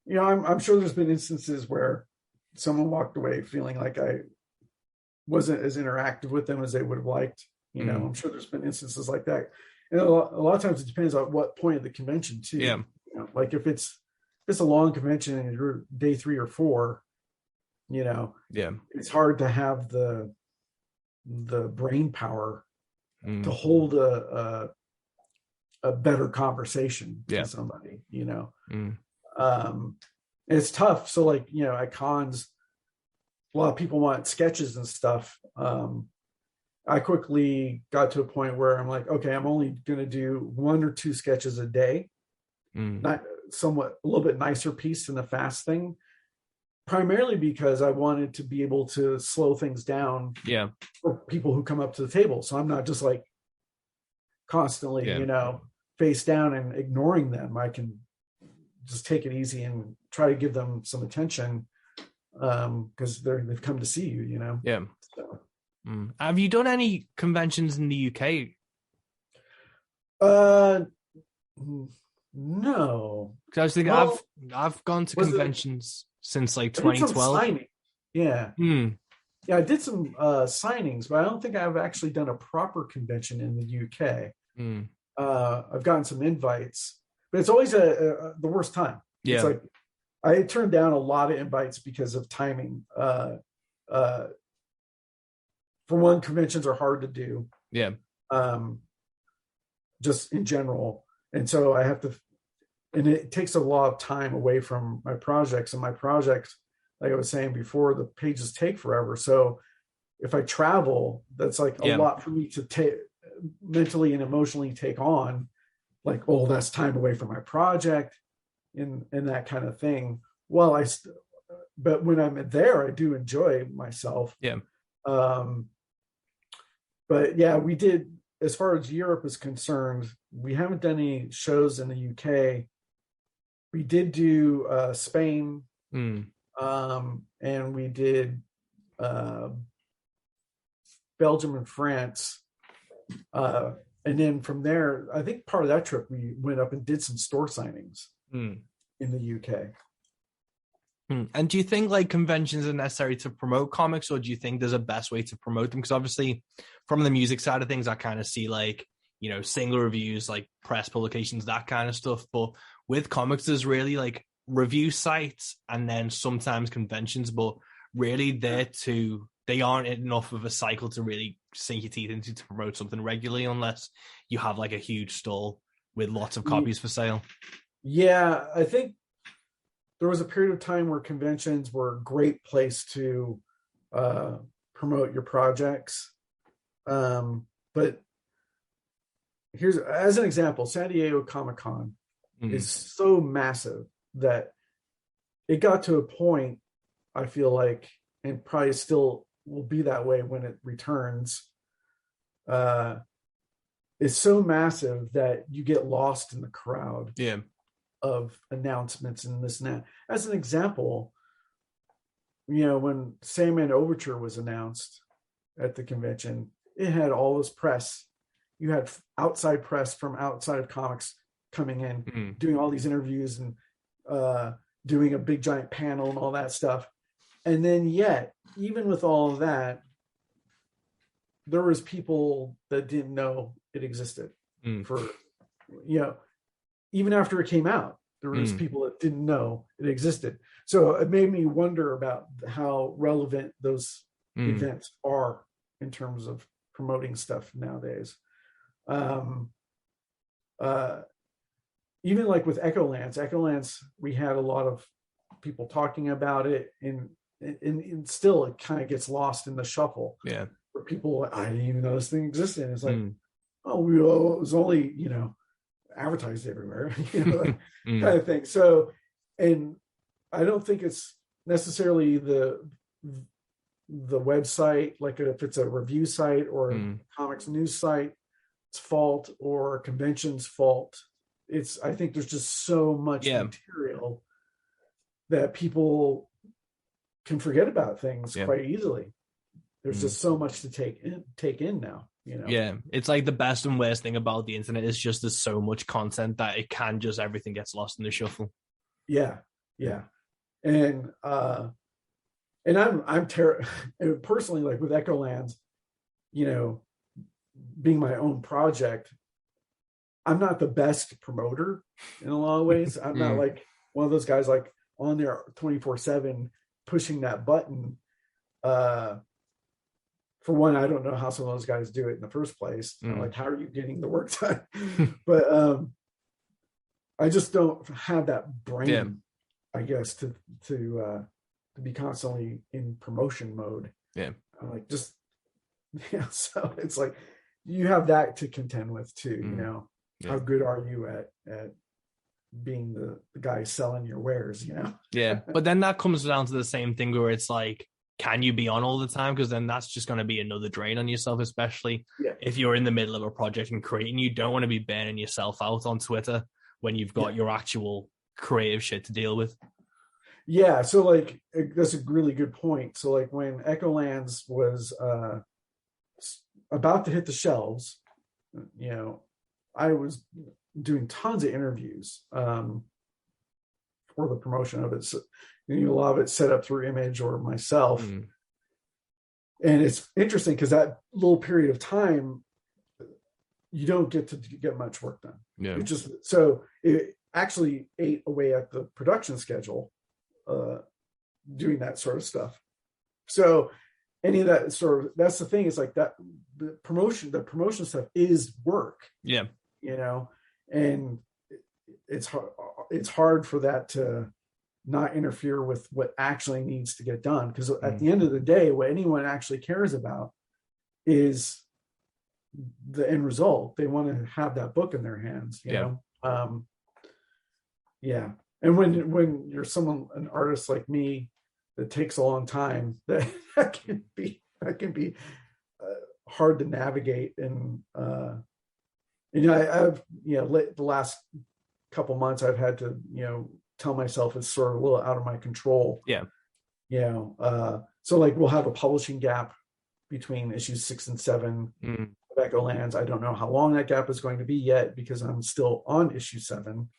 I'm sure there's been instances where someone walked away feeling like I wasn't as interactive with them as they would have liked. I'm sure there's been instances like that. And a lot of times it depends on what point of the convention too. Yeah. Like if it's a long convention and you're day 3 or 4, it's hard to have the brain power to hold a better conversation to somebody, it's tough. So like, at cons, a lot of people want sketches and stuff. I quickly got to a point where I'm like, okay, I'm only going to do 1 or 2 sketches a day, not a little bit nicer piece than the fast thing, primarily because I wanted to be able to slow things down for people who come up to the table. So I'm not just like constantly, face down and ignoring them. I can just take it easy and try to give them some attention because they've come to see you, So. Have you done any conventions in the UK? No. Because I was thinking, I've gone to conventions since like 2012. Yeah. Yeah, I did some signings, but I don't think I've actually done a proper convention in the UK. I've gotten some invites, but it's always the worst time. Yeah. It's like I turned down a lot of invites because of timing. For one, conventions are hard to do. Yeah. Just in general. And so I have to, and it takes a lot of time away from my projects. And my projects, like I was saying before, the pages take forever. So if I travel, that's like a lot for me to take mentally and emotionally take on. Like, oh, that's time away from my project and that kind of thing. Well, but when I'm there, I do enjoy myself. Yeah. But yeah, we did, as far as Europe is concerned, we haven't done any shows in the UK. We did do Spain, and we did Belgium and France. And then from there, I think part of that trip, we went up and did some store signings in the UK. And do you think like conventions are necessary to promote comics, or do you think there's a best way to promote them? Because obviously from the music side of things, I kind of see like, single reviews, like press publications, that kind of stuff. But with comics, there's really like review sites and then sometimes conventions, but really they aren't enough of a cycle to really sink your teeth into to promote something regularly unless you have like a huge stall with lots of copies for sale. Yeah, I think there was a period of time where conventions were a great place to promote your projects. But here's, as an example, San Diego Comic-Con is so massive that it got to a point, I feel like, and probably still will be that way when it returns, is so massive that you get lost in the crowd. Of announcements and this and that. As an example, when Salmon Overture was announced at the convention, it had all this press. You had outside press from outside of comics coming in, doing all these interviews and doing a big giant panel and all that stuff. And then yet, even with all of that, there was people that didn't know it existed for, even after it came out, there was people that didn't know it existed. So it made me wonder about how relevant those events are in terms of promoting stuff nowadays. Even like with Echolands, we had a lot of people talking about it, and still it kind of gets lost in the shuffle. Yeah. Where people, I didn't even know this thing existed. It's like, it was only, advertised everywhere, kind of thing. So, and I don't think it's necessarily the website, like if it's a review site or a comics news site, it's fault, or a convention's fault. I think there's just so much material that people can forget about things Yeah. quite easily. There's just so much to take in now, you know? Yeah. It's like the best and worst thing about the internet is just there's so much content that it can just, everything gets lost in the shuffle. Yeah. Yeah. And I'm personally, like with Echolands, you know, being my own project, I'm not the best promoter in a lot of ways. I'm not like one of those guys like on there 24/7 pushing that button. For one, I don't know how some of those guys do it in the first place. I'm like, how are you getting the work done? But I just don't have that brain, I guess, to be constantly in promotion mode. Yeah. I'm like, just so it's like you have that to contend with too, you know. How good are you at being the guy selling your wares, you know? Yeah. But then that comes down to the same thing where it's like, can you be on all the time? Because then that's just going to be another drain on yourself, especially if you're in the middle of a project and creating. You don't want to be burning yourself out on Twitter when you've got your actual creative shit to deal with. Yeah. So like, that's a really good point. So like when Echolands was about to hit the shelves, you know, I was doing tons of interviews for the promotion of it. So, you know, a lot of it set up through Image or myself. And it's interesting because that little period of time, you don't get to get much work done. Yeah. It just, so it actually ate away at the production schedule, doing that sort of stuff. So any of that sort of, that's the thing, is like that the promotion stuff is work. Yeah. You know, and it's hard for that to not interfere with what actually needs to get done. Because at the end of the day, what anyone actually cares about is the end result. They want to have that book in their hands, you know? Yeah. And when you're an artist like me, that takes a long time, that can be hard to navigate. And, you know, I've, you know, the last couple months I've had to, you know, tell myself it's sort of a little out of my control. Yeah. You know, so like we'll have a publishing gap between issues 6 and 7 of Echolands. I don't know how long that gap is going to be yet because I'm still on issue 7.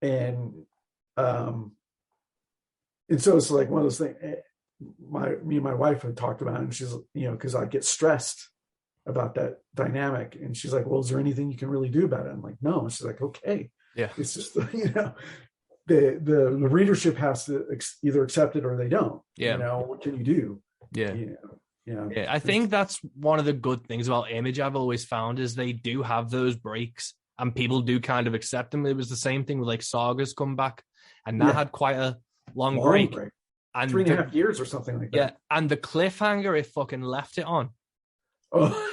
And so it's like one of those things. Me and my wife had talked about it, and she's, you know, because I get stressed about that dynamic, and she's like, well, is there anything you can really do about it? I'm like, no. And she's like, okay. Yeah. It's just, you know, the readership has to either accept it or they don't. Yeah. You know, what can you do? Yeah. You know, yeah. I think that's one of the good things about Image I've always found is they do have those breaks and people do kind of accept them. It was the same thing with like Saga's come back, and that had quite a long break. And 3.5 years or something like that. Yeah. And the cliffhanger it fucking left it on. Oh,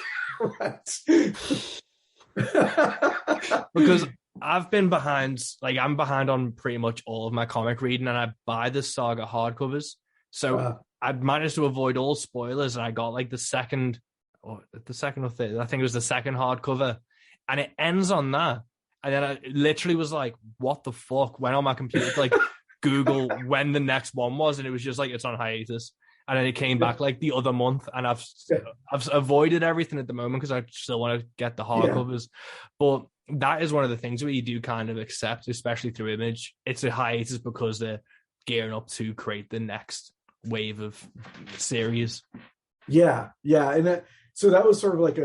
right. Because I've been behind, like I'm behind on pretty much all of my comic reading, and I buy the Saga hardcovers. So I managed to avoid all spoilers, and I got like the second or third, I think it was the second hardcover, and it ends on that. And then I literally was like, what the fuck? Went on my computer to like Google when the next one was, and it was just like, it's on hiatus. And then it came back like the other month, and I've avoided everything at the moment because I still want to get the hardcovers. But that is one of the things where you do kind of accept, especially through Image. It's a hiatus because they're gearing up to create the next wave of series. Yeah. And so that was sort of like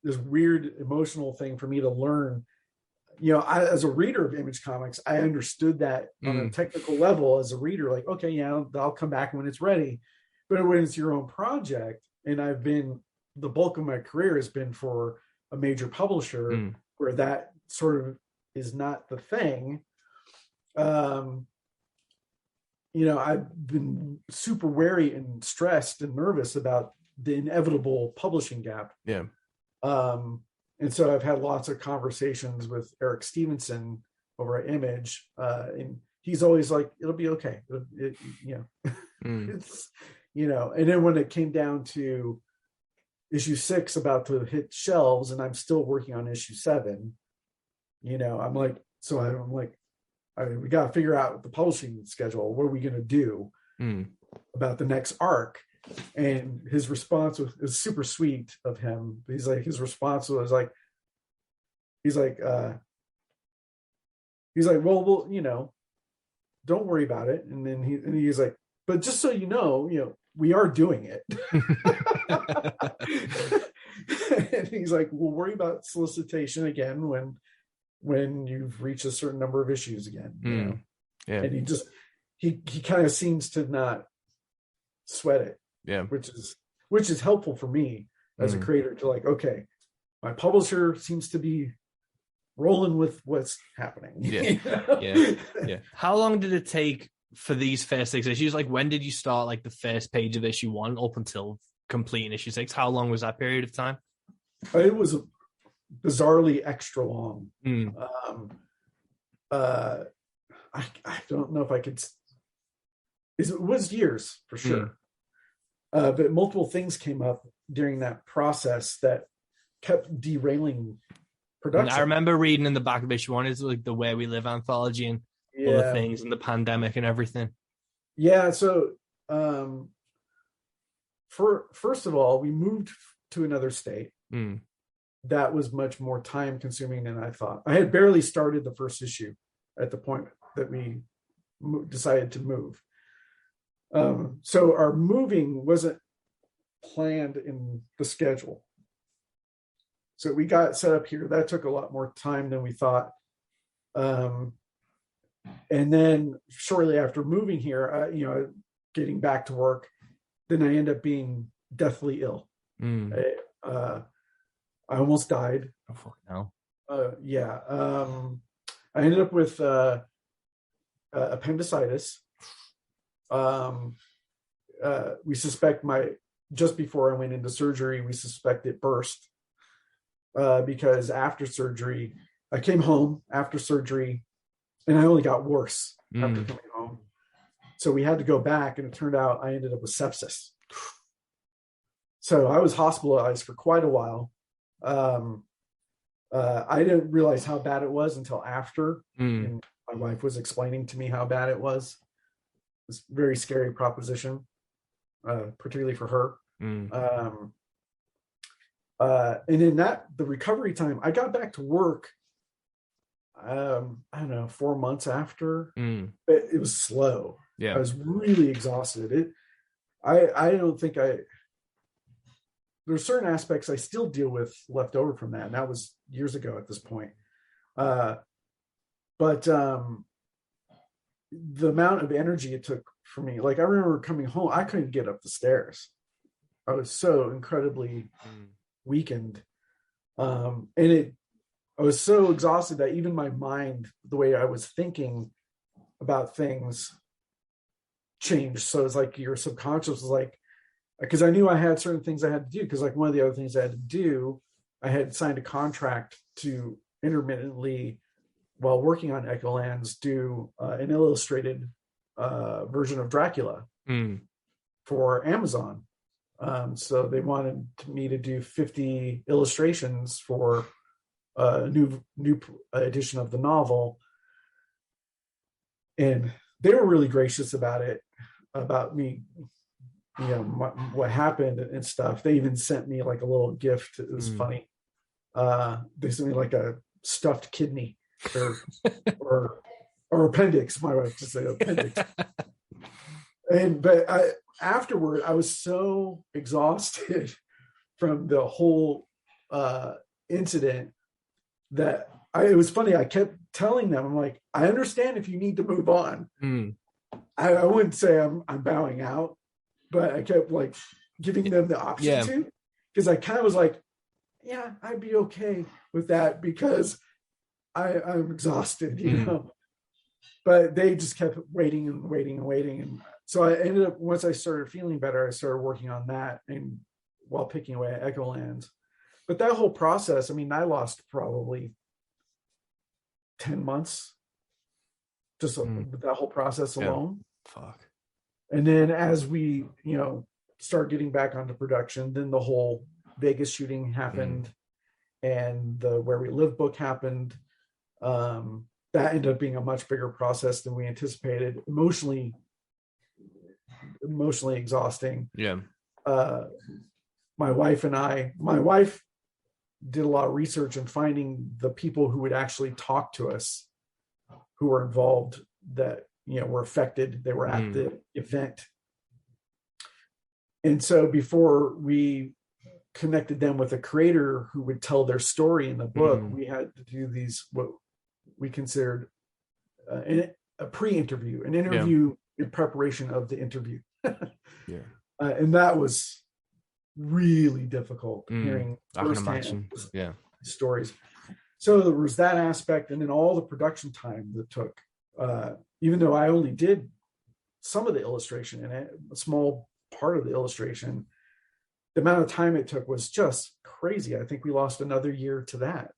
this weird emotional thing for me to learn. You know, as a reader of Image Comics, I understood that on a technical level as a reader, like, okay, yeah, I'll come back when it's ready. But when it's your own project, and the bulk of my career has been for a major publisher where that sort of is not the thing. You know, I've been super wary and stressed and nervous about the inevitable publishing gap. Yeah. And so I've had lots of conversations with Eric Stevenson over at Image, and he's always like, it'll be okay. It's, you know, and then when it came down to issue 6 about to hit shelves and I'm still working on issue 7, you know, I'm like, we got to figure out the publishing schedule. What are we going to do about the next arc? And his response was super sweet of him. His response was like, he's like, well, don't worry about it. And then he's like, but just so you know, we are doing it. And he's like, we'll worry about solicitation again when you've reached a certain number of issues again. Yeah. And he kind of seems to not sweat it. Yeah. Which is helpful for me as a creator to like, okay, my publisher seems to be rolling with what's happening. Yeah. How long did it take for these first 6 issues? Like, when did you start like the first page of issue 1 up until completing issue 6? How long was that period of time? It was bizarrely extra long. I don't know if I could. It was years for sure. But multiple things came up during that process that kept derailing production. I remember reading in the back of issue 1 is like the Where We Live anthology and other things and the pandemic and everything. Yeah. So, first of all, we moved to another state. That was much more time consuming than I thought. I had barely started the first issue at the point that we decided to move. So our moving wasn't planned in the schedule. So we got set up here. That took a lot more time than we thought. And then shortly after moving here, getting back to work, then I end up being deathly ill. I almost died. Oh, fuck no. I ended up with appendicitis. We suspect just before I went into surgery, we suspect it burst because after surgery, I came home after surgery and I only got worse after coming home. So we had to go back, and it turned out I ended up with sepsis. So I was hospitalized for quite a while. I didn't realize how bad it was until after. And my wife was explaining to me how bad it was. It's a very scary proposition, particularly for her. And in the recovery time, I got back to work, I don't know, 4 months after. But it was slow. I was really exhausted. I don't think there's certain aspects I still deal with left over from that. And that was years ago at this point. But the amount of energy it took for me, like I remember coming home, I couldn't get up the stairs. I was so incredibly weakened. I was so exhausted that even my mind, the way I was thinking about things changed. So it's like your subconscious was like, because I knew I had certain things I had to do. Because like one of the other things I had to do, I had signed a contract to intermittently, while working on Echolands, do an illustrated version of Dracula for Amazon. So they wanted me to do 50 illustrations for a new edition of the novel. And they were really gracious about it, about me, what happened and stuff. They even sent me like a little gift. It was funny. They sent me like a stuffed kidney or appendix. My wife just said appendix. But afterward, I was so exhausted from the whole incident that it was funny. I kept telling them, I'm like, I understand if you need to move on. I wouldn't say I'm bowing out, but I kept like giving them the option to, because I kind of was like, yeah, I'd be okay with that because I'm exhausted, but they just kept waiting and waiting and waiting. And so I ended up, once I started feeling better, I started working on that and while picking away at Echolands. But that whole process, I mean, I lost probably 10 months just with that whole process alone. Fuck. And then as we, start getting back onto production, then the whole Vegas shooting happened and the Where We Live book happened. that ended up being a much bigger process than we anticipated. Emotionally exhausting. Yeah. My wife did a lot of research in finding the people who would actually talk to us, who were involved, that, were affected. They were at the event. And so before we connected them with a creator who would tell their story in the book, we had to do these, what we considered a pre-interview, an interview in preparation of the interview. And that was really difficult, hearing firsthand stories. So there was that aspect, and then all the production time that took. Even though I only did some of the illustration and a small part of the illustration, the amount of time it took was just crazy. I think we lost another year to that.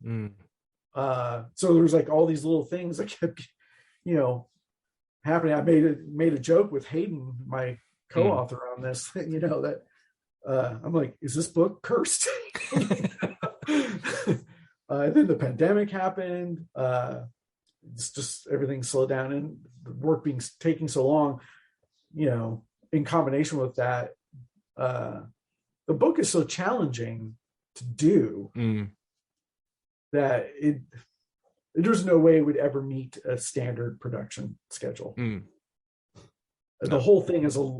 So there was like all these little things that kept, happening. I made a joke with Hayden, my co-author, on this, that I'm like, is this book cursed? And then the pandemic happened. It's just everything slowed down, and the work taking so long, in combination with that, the book is so challenging to do that there's no way it would ever meet a standard production schedule. The whole thing is a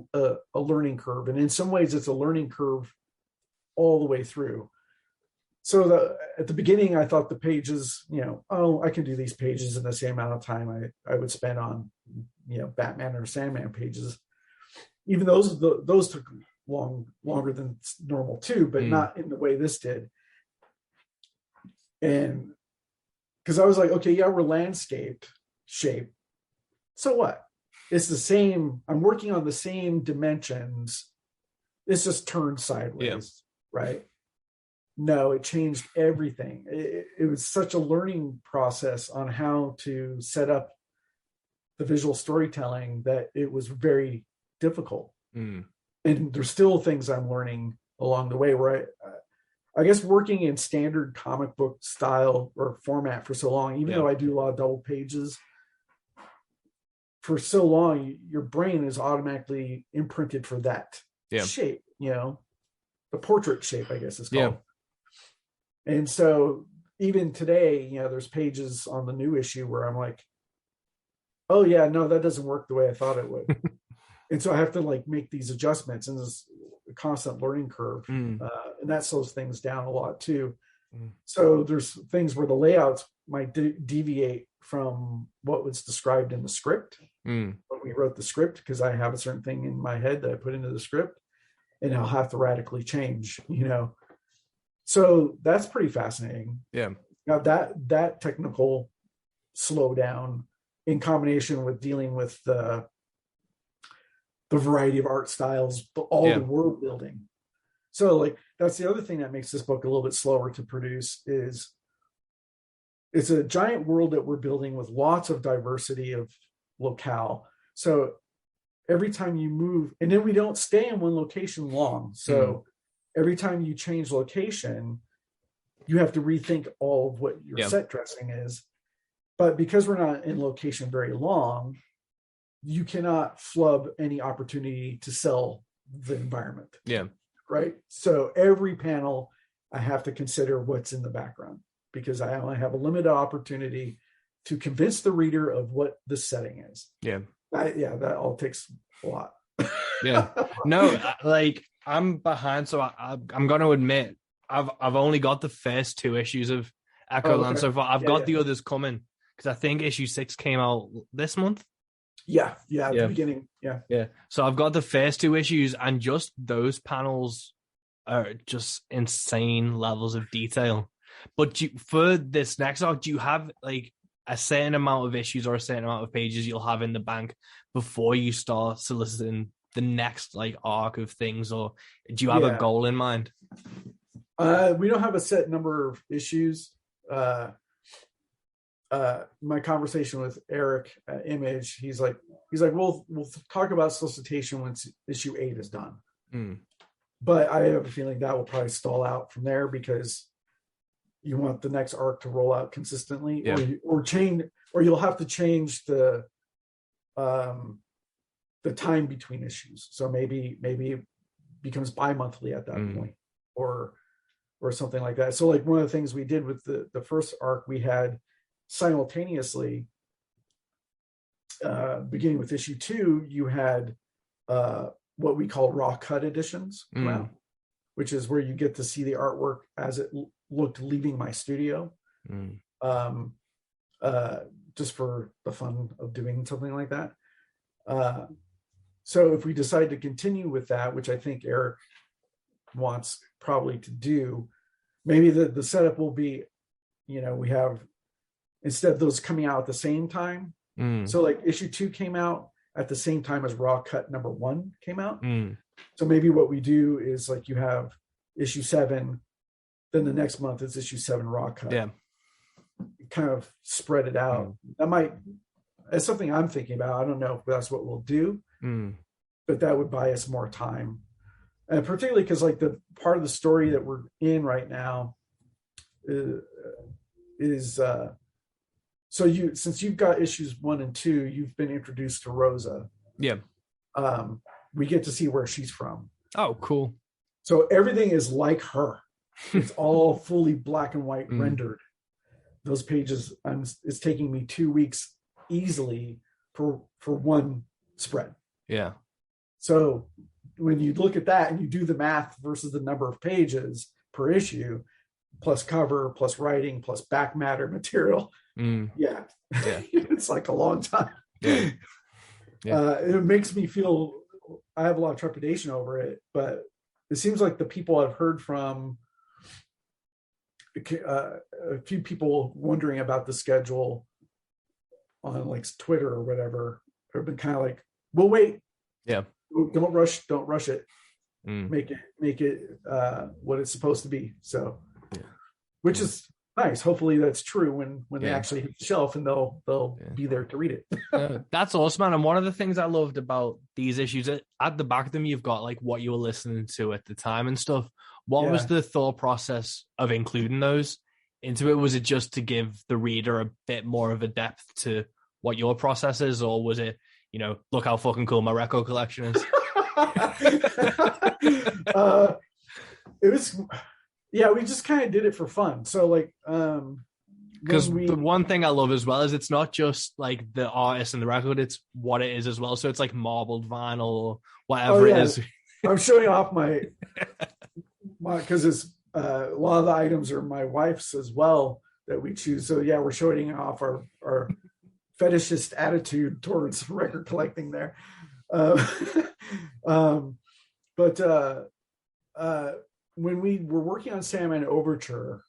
learning curve, and in some ways it's a learning curve all the way through. So at the beginning, I thought the pages, I can do these pages in the same amount of time I would spend on, Batman or Sandman pages. Even those took longer than normal too, but not in the way this did. And because I was like, okay, yeah, we're landscaped shape. So what? It's the same. I'm working on the same dimensions. It's just turned sideways, right? No, it changed everything. It was such a learning process on how to set up the visual storytelling that it was very difficult. And there's still things I'm learning along the way, where I guess working in standard comic book style or format for so long, even though I do a lot of double pages, for so long, your brain is automatically imprinted for that shape, the portrait shape, I guess it's called. And so even today, there's pages on the new issue where I'm like, oh yeah, no, that doesn't work the way I thought it would. And so I have to make these adjustments, and this constant learning curve. And that slows things down a lot too. So there's things where the layouts might deviate from what was described in the script when we wrote the script, because I have a certain thing in my head that I put into the script, and I'll have to radically change, So that's pretty fascinating. Now that technical slowdown, in combination with dealing with the variety of art styles, but all the world building. So that's the other thing that makes this book a little bit slower to produce, is it's a giant world that we're building with lots of diversity of locale. So every time you move, and then we don't stay in one location long. So every time you change location, you have to rethink all of what your set dressing is. But because we're not in location very long, you cannot flub any opportunity to sell the environment. Right. So every panel, I have to consider what's in the background, because I only have a limited opportunity to convince the reader of what the setting is. That all takes a lot. No, I'm behind, so I'm going to admit I've only got the first 2 issues of Echolands so far. I've got the others coming, because I think issue 6 came out this month. At the beginning. So I've got the first 2 issues, and just those panels are just insane levels of detail. But for this next arc, do you have a certain amount of issues or a certain amount of pages you'll have in the bank before you start soliciting the next arc of things, or do you have a goal in mind? We don't have a set number of issues. My conversation with Eric at Image, he's like, we'll talk about solicitation once issue 8 is done. But I have a feeling that will probably stall out from there, because you want the next arc to roll out consistently, or or you'll have to change the time between issues. So maybe it becomes bi-monthly at that point, or something like that. So like one of the things we did with the first arc, we had simultaneously, beginning with issue 2, you had what we call raw cut editions come out, which is where you get to see the artwork as it looked leaving my studio, just for the fun of doing something like that. So if we decide to continue with that, which I think Eric wants probably to do, maybe the setup will be, we have, instead of those coming out at the same time, so like issue 2 came out at the same time as raw cut number 1 came out. So maybe what we do is like you have issue 7, then the next month is issue 7 raw cut. Yeah. Kind of spread it out. That's something I'm thinking about. I don't know if that's what we'll do, but that would buy us more time. And particularly because like the part of the story that we're in right now is so since you've got issues 1 and 2, you've been introduced to Rosa. Yeah. We get to see where she's from. Oh, cool. So everything is like her. It's all fully black and white rendered. Those pages, it's taking me 2 weeks easily for one spread. Yeah. So when you look at that and you do the math versus the number of pages per issue, plus cover, plus writing, plus back matter material, it's like a long time. Yeah. It makes me feel, I have a lot of trepidation over it, but it seems like the people I've heard from, a few people wondering about the schedule on like Twitter or whatever have been kind of like, we'll wait. Yeah. Don't rush it. Make it what it's supposed to be. So, which is nice. Hopefully that's true when they actually hit the shelf and they'll be there to read it. That's awesome, man. And one of the things I loved about these issues, at the back of them, you've got like what you were listening to at the time and stuff. What was the thought process of including those into it? Was it just to give the reader a bit more of a depth to what your process is, or was it, look how fucking cool my record collection is? It was, we just kind of did it for fun. So like, because the one thing I love as well is it's not just like the artist and the record, it's what it is as well. So it's like marbled vinyl or whatever it is. I'm showing off my because it's a lot of the items are my wife's as well that we choose. So we're showing off our fetishist attitude towards record collecting there. But when we were working on Salmon Overture,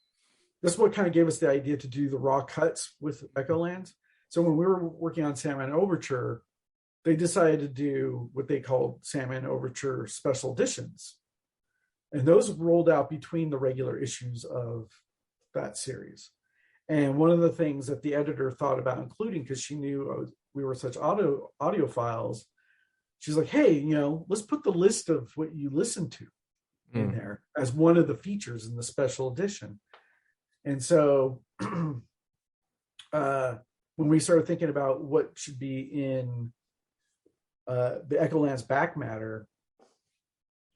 this is what kind of gave us the idea to do the raw cuts with Echolands. So when we were working on Salmon Overture, they decided to do what they called Salmon Overture special editions. And those rolled out between the regular issues of that series. And one of the things that the editor thought about including, because she knew we were such audiophiles, she's like, hey, let's put the list of what you listen to in there as one of the features in the special edition. And so when we started thinking about what should be in the Echolands back matter,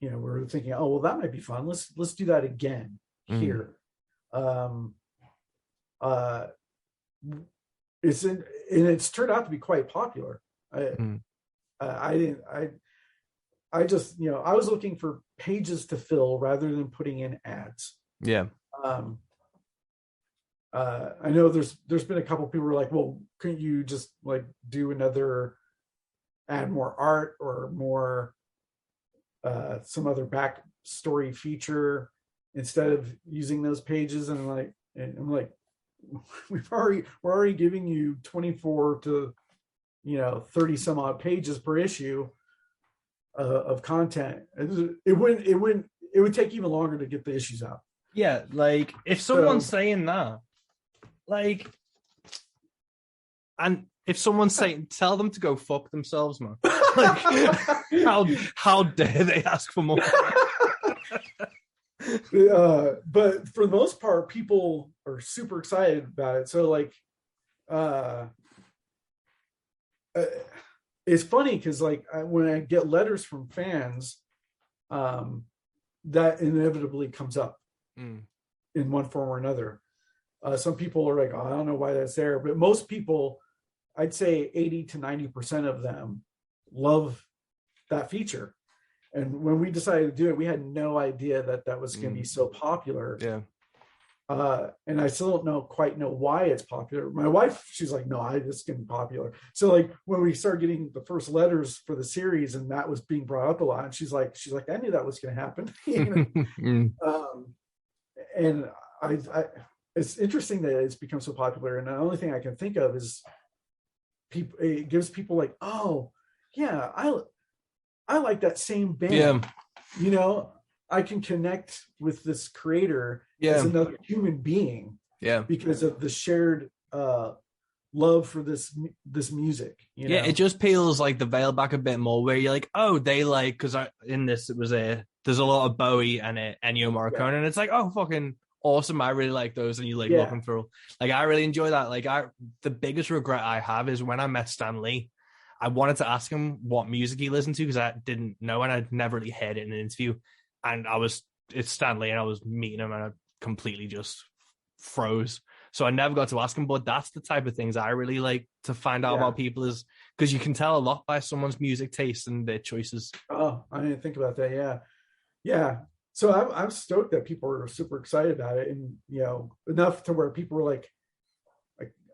we were thinking, oh, well, that might be fun. Let's do that again here. It's turned out to be quite popular. I just, I was looking for pages to fill rather than putting in ads. Yeah. I know there's been a couple people who are like, well, couldn't you just like add more art or more some other backstory feature instead of using those pages? And I'm like, we're already giving you 24 to 30 some odd pages per issue of content. It would take even longer to get the issues out. Yeah, like if someone's saying that, like, and if someone's saying, tell them to go fuck themselves, man. Like, how dare they ask for more? But for the most part, people are super excited about it. So like, it's funny because like when I get letters from fans, that inevitably comes up in one form or another. Some people are like, oh, I don't know why that's there, but most people, I'd say 80 to 90% of them love that feature. And when we decided to do it, we had no idea that that was going to be so popular. Yeah. And I still don't quite know why it's popular. My wife, she's like, no, it's going to be popular. So like when we started getting the first letters for the series and that was being brought up a lot, and she's like, I knew that was going to happen. And I it's interesting that it's become so popular. And the only thing I can think of is it gives people like, oh yeah, I like that same band. Yeah. You know, I can connect with this creator as another human being. Yeah. Because of the shared love for this music. You know? It just peels like the veil back a bit more where you're like, oh, they like, because in this it was there's a lot of Bowie and Ennio Morricone, and it's like, oh, fucking awesome. I really like those, and you like looking through. Like I really enjoy that. Like the biggest regret I have is when I met Stan Lee, I wanted to ask him what music he listened to because I didn't know, and I'd never really heard it in an interview. And it's Stan Lee, and I was meeting him, and I completely just froze. So I never got to ask him, but that's the type of things I really like to find out about people, is because you can tell a lot by someone's music taste and their choices. Oh, I didn't think about that. Yeah. So I'm stoked that people are super excited about it, and you know, enough to where people were like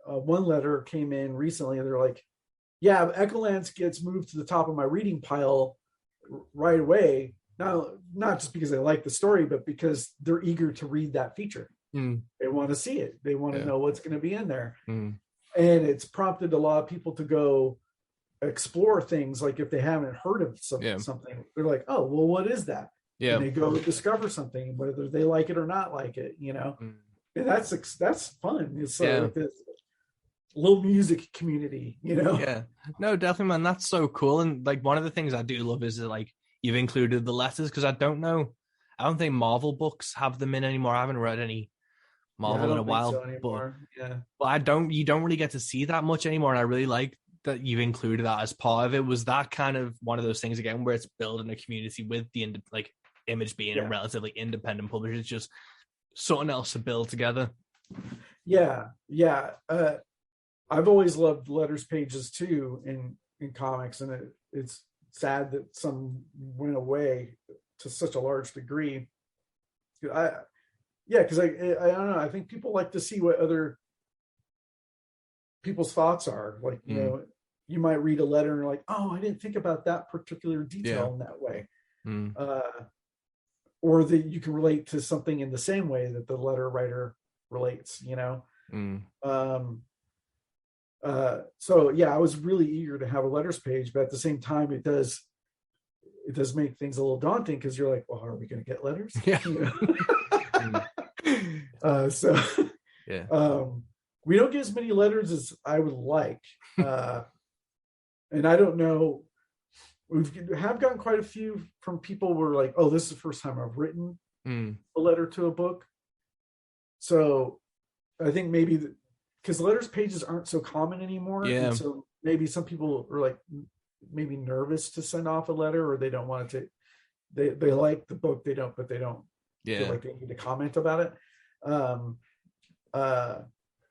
one letter came in recently, and they're like, "Yeah, Echolands gets moved to the top of my reading pile right away." Now, not just because they like the story, but because they're eager to read that feature. They want to see it. They want to know what's going to be in there, and it's prompted a lot of people to go explore things. Like if they haven't heard of something, they're like, "Oh, well, what is that?" Yeah, and they go discover something, whether they like it or not like it, you know. And that's fun. It's like this little music community, you know. Yeah, no, definitely, man. That's so cool. And like one of the things I do love is that like you've included the letters, because I don't think Marvel books have them in anymore. I haven't read any Marvel in a while, but you don't really get to see that much anymore. And I really like that you've included that as part of it. Was that kind of one of those things again where it's building a community with the like Image being a relatively independent publisher? It's just something else to build together. I've always loved letters pages too in comics, and it's sad that some went away to such a large degree. Because I don't know, I think people like to see what other people's thoughts are. Like, you know, you might read a letter and you're like, oh, I didn't think about that particular detail in that way. Or that you can relate to something in the same way that the letter writer relates, you know? So yeah, I was really eager to have a letters page, but at the same time, it does make things a little daunting, because you're like, well, are we going to get letters? Yeah. You know? We don't get as many letters as I would like. And I don't know, we have gotten quite a few from people who are like, oh, this is the first time I've written a letter to a book. So I think maybe because letters pages aren't so common anymore. And so maybe some people are like maybe nervous to send off a letter, or they don't want to, they like the book, but they don't feel like they need to comment about it.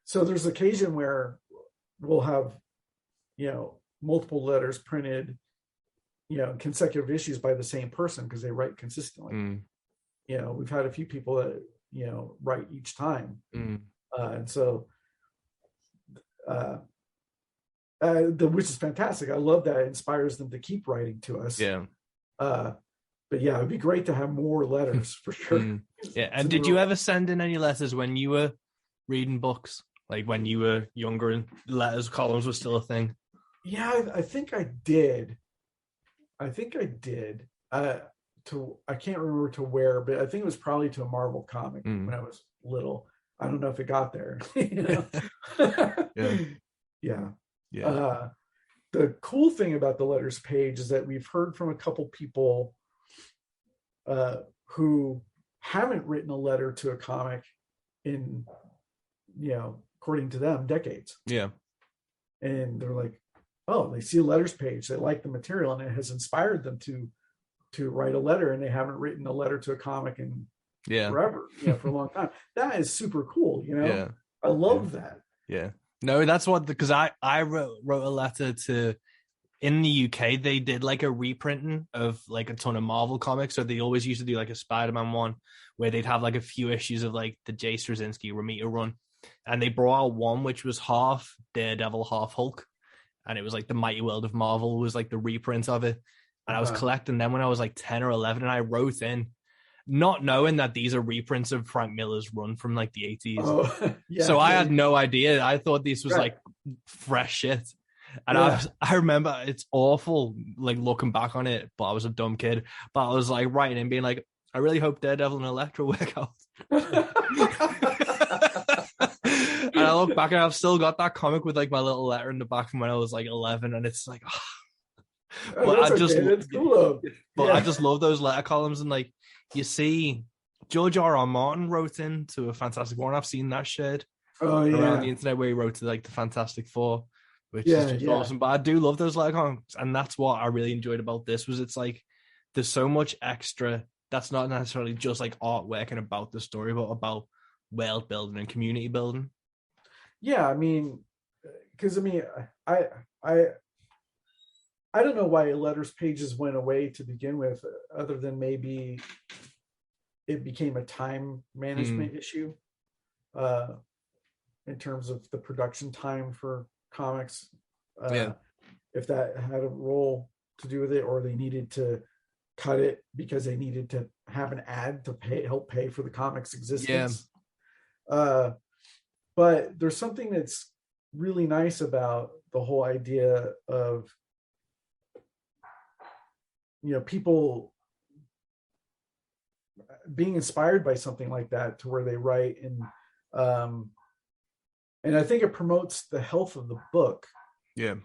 So there's occasion where we'll have, you know, multiple letters printed, you know, consecutive issues by the same person because they write consistently. You know, we've had a few people that, you know, write each time. And so which is fantastic. I love that. It inspires them to keep writing to us. But yeah, it'd be great to have more letters for sure. And did you ever send in any letters when you were reading books, like when you were younger and columns were still a thing? Yeah, I think I did. I can't remember to where, but I think it was probably to a Marvel comic when I was little. I don't know if it got there. You know? The cool thing about the letters page is that we've heard from a couple people who haven't written a letter to a comic in, you know, according to them, decades. And they're like, oh, they see a letters page, they like the material, and it has inspired them to write a letter, and they haven't written a letter to a comic in forever, for a long time. That is super cool. I love that. Yeah. No, that's what, because I wrote a letter to, in the UK, they did like a reprinting of like a ton of Marvel comics. So they always used to do like a Spider-Man one where they'd have like a few issues of like the Jay Straczynski Romita run. And they brought out one which was half Daredevil, half Hulk. And it was like the Mighty World of Marvel was like the reprint of it. And I was collecting them when I was like 10 or 11, and I wrote in, not knowing that these are reprints of Frank Miller's run from like the 80s. Oh, yeah, so I had no idea. I thought this was like fresh shit. And I remember it's awful, like looking back on it, but I was a dumb kid. But I was like writing and being like, I really hope Daredevil and Elektra work out. And I look back and I've still got that comic with like my little letter in the back from when I was like 11, and it's like, but I just, it's cool. But I just love those letter columns, and like you see, George R.R. Martin wrote into a Fantastic Four, and I've seen that shared around the internet where he wrote to like the Fantastic Four, which is just awesome. But I do love those letter columns, and that's what I really enjoyed about this. Was it's like there's so much extra that's not necessarily just like artwork and about the story, but about world building and community building. Yeah, I mean, because I don't know why letters pages went away to begin with, other than maybe it became a time management issue in terms of the production time for comics. If that had a role to do with it, or they needed to cut it because they needed to have an ad to help pay for the comic's existence. But there's something that's really nice about the whole idea of, people being inspired by something like that to where they write, and I think it promotes the health of the book. Even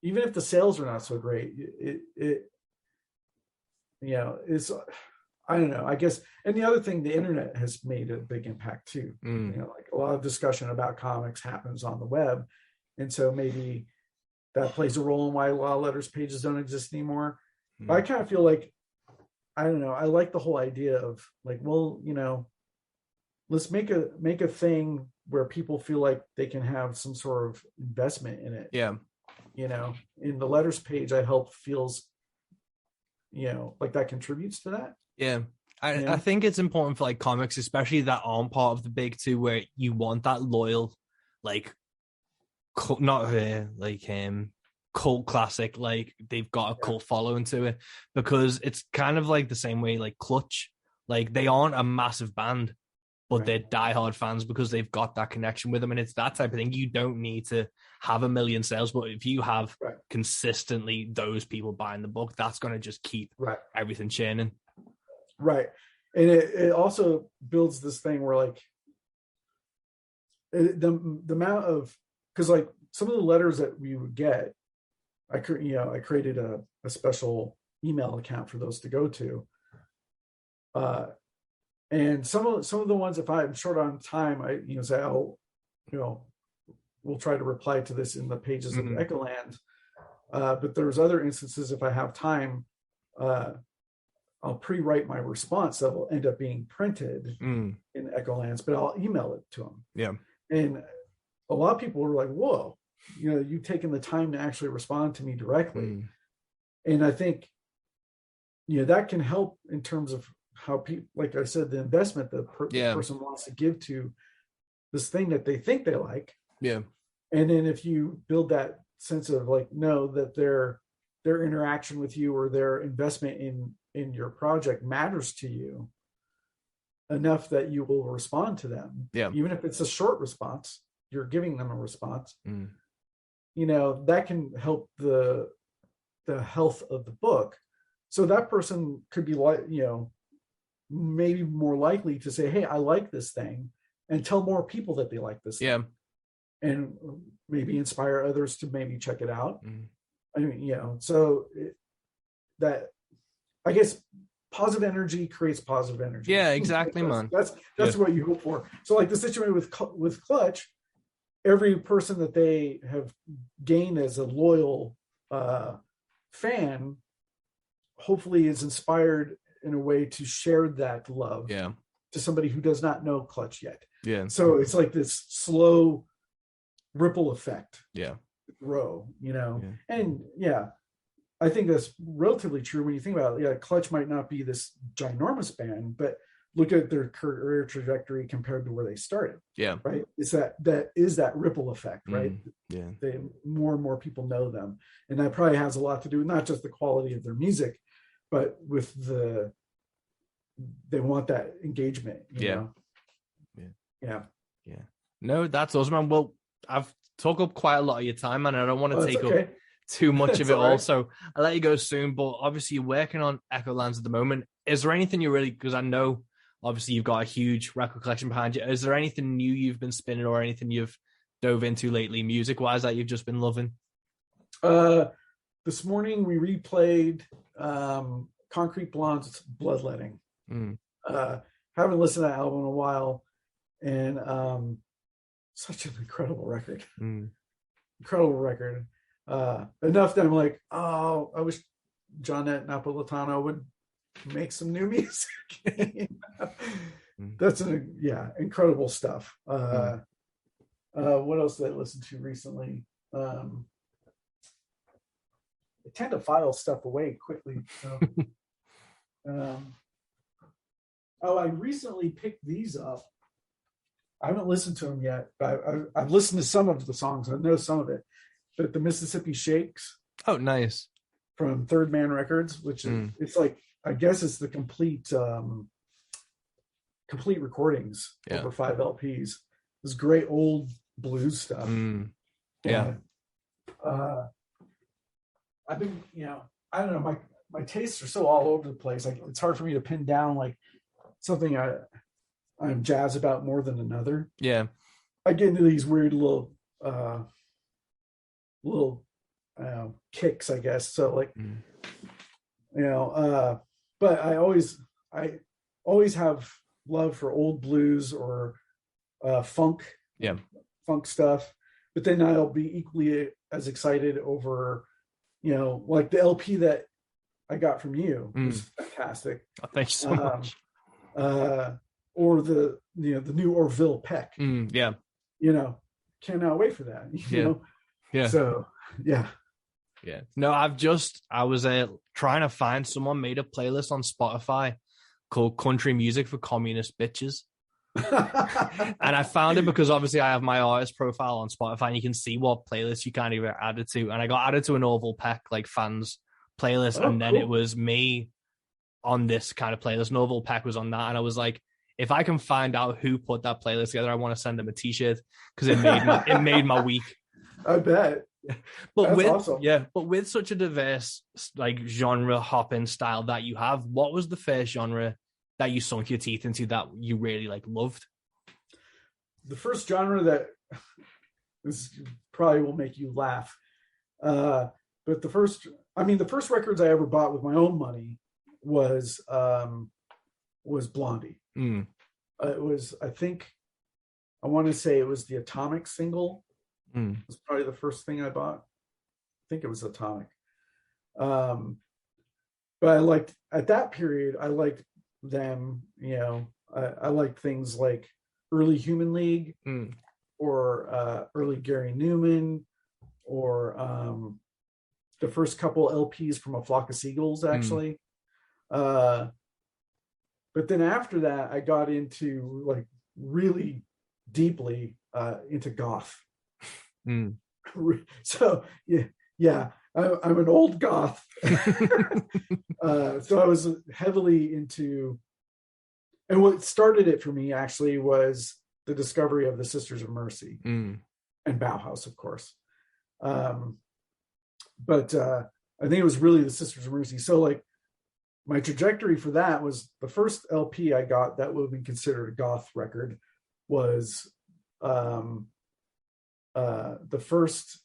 if the sales are not so great, it is, I don't know, I guess. And the other thing, the internet has made a big impact too. Like a lot of discussion about comics happens on the web, and so maybe that plays a role in why a lot of letters pages don't exist anymore. But I kind of feel like, I don't know, I like the whole idea of like, well, let's make a thing where people feel like they can have some sort of investment in it. In the letters page, I hope feels, like that contributes to that. I think it's important for like comics, especially that aren't part of the big two, where you want that loyal, like cult classic, like they've got a cult following to it, because it's kind of like the same way like Clutch, like they aren't a massive band, but they're diehard fans because they've got that connection with them. And it's that type of thing. You don't need to have a million sales, but if you have consistently those people buying the book, that's going to just keep everything churning. And it also builds this thing where like the amount of, because like some of the letters that we would get, I created a special email account for those to go to, and some of the ones, if I'm short on time, I say, we'll try to reply to this in the pages of Echolands. But there's other instances, if I have time, I'll pre-write my response that will end up being printed in Echolands, but I'll email it to them. And a lot of people were like, whoa, you've taken the time to actually respond to me directly. And I think, that can help in terms of how people, like I said, the investment the person wants to give to this thing that they think they like. And then if you build that sense of like, know that their interaction with you or their investment in your project matters to you enough that you will respond to them. Even if it's a short response, you're giving them a response. That can help the health of the book. So that person could be like, maybe more likely to say, hey, I like this thing, and tell more people that they like this thing. And maybe inspire others to maybe check it out. I mean, that, I guess, positive energy creates positive energy. Exactly, man. That's what you hope for. So like the situation with Clutch, every person that they have gained as a loyal fan hopefully is inspired in a way to share that love to somebody who does not know Clutch yet. Yeah. So it's like this slow ripple effect. Yeah. Grow, and I think that's relatively true when you think about it. Clutch might not be this ginormous band, but look at their career trajectory compared to where they started. Yeah. Right. It's that ripple effect, right? Yeah. More and more people know them. And that probably has a lot to do with not just the quality of their music, but with they want that engagement. You know? Yeah. No, that's awesome, man. Well, I've took up quite a lot of your time, man. I don't want to take up too much of it all. So I'll let you go soon. But obviously you're working on Echolands at the moment. Is there anything because I know obviously you've got a huge record collection behind you. Is there anything new you've been spinning or anything you've dove into lately music-wise that you've just been loving? This morning we replayed Concrete Blonde's Bloodletting. Haven't listened to that album in a while. And such an incredible record. Incredible record. Enough that I'm like, oh, I wish Johnette Napolitano would make some new music. That's incredible stuff. What else did I listen to recently? I tend to file stuff away quickly. So. I recently picked these up. I haven't listened to them yet, but I've listened to some of the songs. I know some of it. But the Mississippi Shakes. Oh, nice. From Third Man Records, which is it's like, I guess it's the complete recordings over 5 LPs. This great old blues stuff. I've been, I don't know, my tastes are so all over the place. Like it's hard for me to pin down like something I'm jazzed about more than another. Yeah. I get into these weird little kicks, I guess. So like, but I always have love for old blues or funk stuff. But then I'll be equally as excited over, like the LP that I got from you was fantastic. Oh, thanks so much. Or the new Orville Peck. Cannot wait for that. So no, I was trying to find someone made a playlist on Spotify called Country Music for Communist Bitches. And I found it because obviously I have my artist profile on Spotify and you can see what playlists you can't even add it to. And I got added to an Orville Peck like fans playlist, and then it was me on this kind of playlist. Orville Peck was on that, and I was like, if I can find out who put that playlist together, I want to send them a t-shirt because it made my week. I bet. But that's awesome. But with such a diverse like genre hopping style that you have, what was the first genre that you sunk your teeth into that you really like loved? The first genre that this probably will make you laugh. But the first records I ever bought with my own money was Blondie. It was, I want to say it was the Atomic single. It was probably the first thing I bought. I think it was Atomic. But I liked, at that period, I liked them, I liked things like early Human League or early Gary Newman or the first couple LPs from A Flock of Seagulls, actually. But then after that, I got into like really deeply into goth. So I'm an old goth. So I was heavily into, and what started it for me actually was the discovery of the Sisters of Mercy and Bauhaus, of course. But I think it was really the Sisters of Mercy. So like my trajectory for that was the first LP I got that would be considered a goth record was the first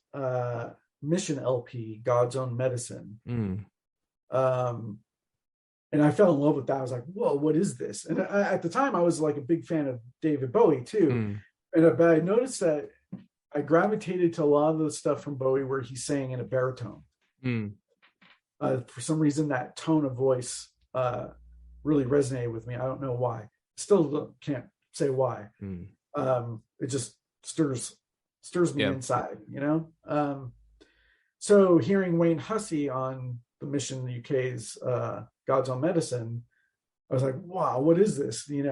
Mission LP, God's Own Medicine. And I fell in love with that. I was like, whoa, what is this? And at the time I was like a big fan of David Bowie too. But I noticed that I gravitated to a lot of the stuff from Bowie where he's saying in a baritone. For some reason, that tone of voice really resonated with me. I don't know why. Still can't say why. It just stirs me inside, So hearing Wayne Hussey on the Mission UK's God's Own Medicine, I was like, wow, what is this? It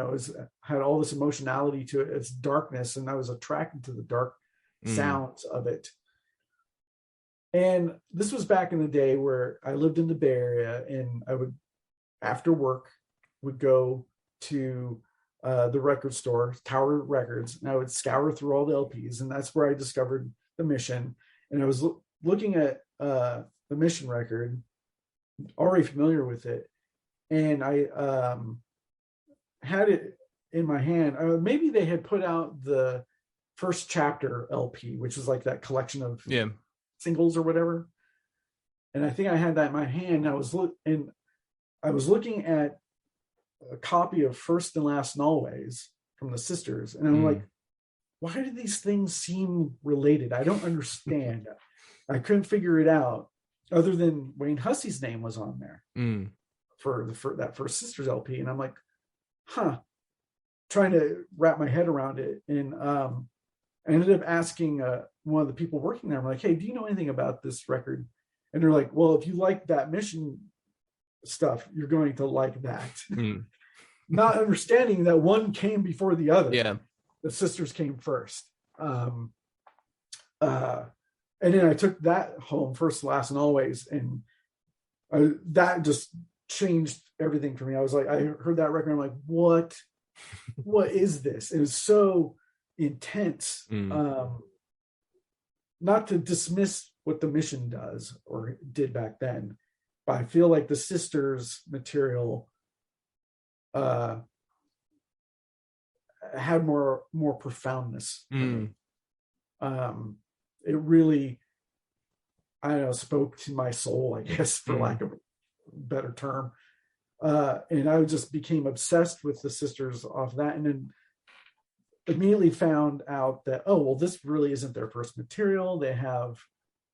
had all this emotionality to it. It's darkness, and I was attracted to the dark sounds of it. And this was back in the day where I lived in the Bay Area, and I would, after work, would go to the record store, Tower Records, and I would scour through all the LPs, and that's where I discovered the Mission. And I was looking at the Mission record, already familiar with it, and I had it in my hand. Maybe they had put out the first chapter LP, which was like that collection of singles or whatever. And I think I had that in my hand. I was looking at a copy of First and Last and Always from the Sisters, and I'm like, why do these things seem related? I don't understand. I couldn't figure it out, other than Wayne Hussey's name was on there for that first Sisters LP, and I'm like, trying to wrap my head around it. And I ended up asking one of the people working there, I'm like, hey, do you know anything about this record? And they're like, well, if you like that Mission stuff, you're going to like that. Not understanding that one came before the other. The Sisters came first. And then I took that home, First, Last, and Always, and that just changed everything for me. I was like, I heard that record, I'm like, what is this? It was so intense. Not to dismiss what the Mission does or did back then, but I feel like the Sisters material had more profoundness. It really, I don't know, spoke to my soul, I guess, for lack of a better term. And I just became obsessed with the Sisters off that, and then immediately found out that, oh, well, this really isn't their first material. They have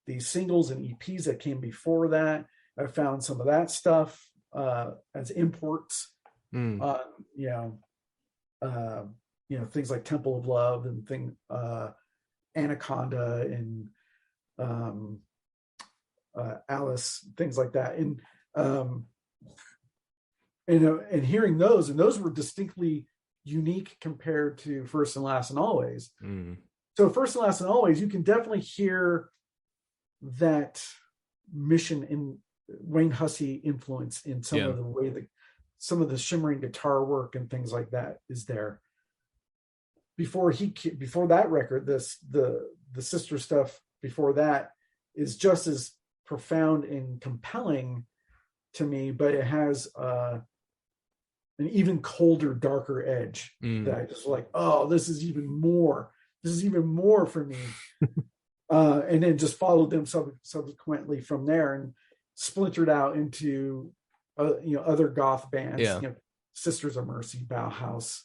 these singles and EPs that came before that. I found some of that stuff as imports on, things like Temple of Love and Anaconda and Alice, things like that. And hearing those, and those were distinctly unique compared to First and Last and Always. So First and Last and Always, you can definitely hear that Mission in Wayne Hussey influence in some of the way that some of the shimmering guitar work and things like that is there. Before that record, the Sister stuff before that is just as profound and compelling to me, but it has an even colder, darker edge that I just like, oh, this is even more for me. And then just followed them subsequently from there and splintered out into other goth bands, Sisters of Mercy, Bauhaus,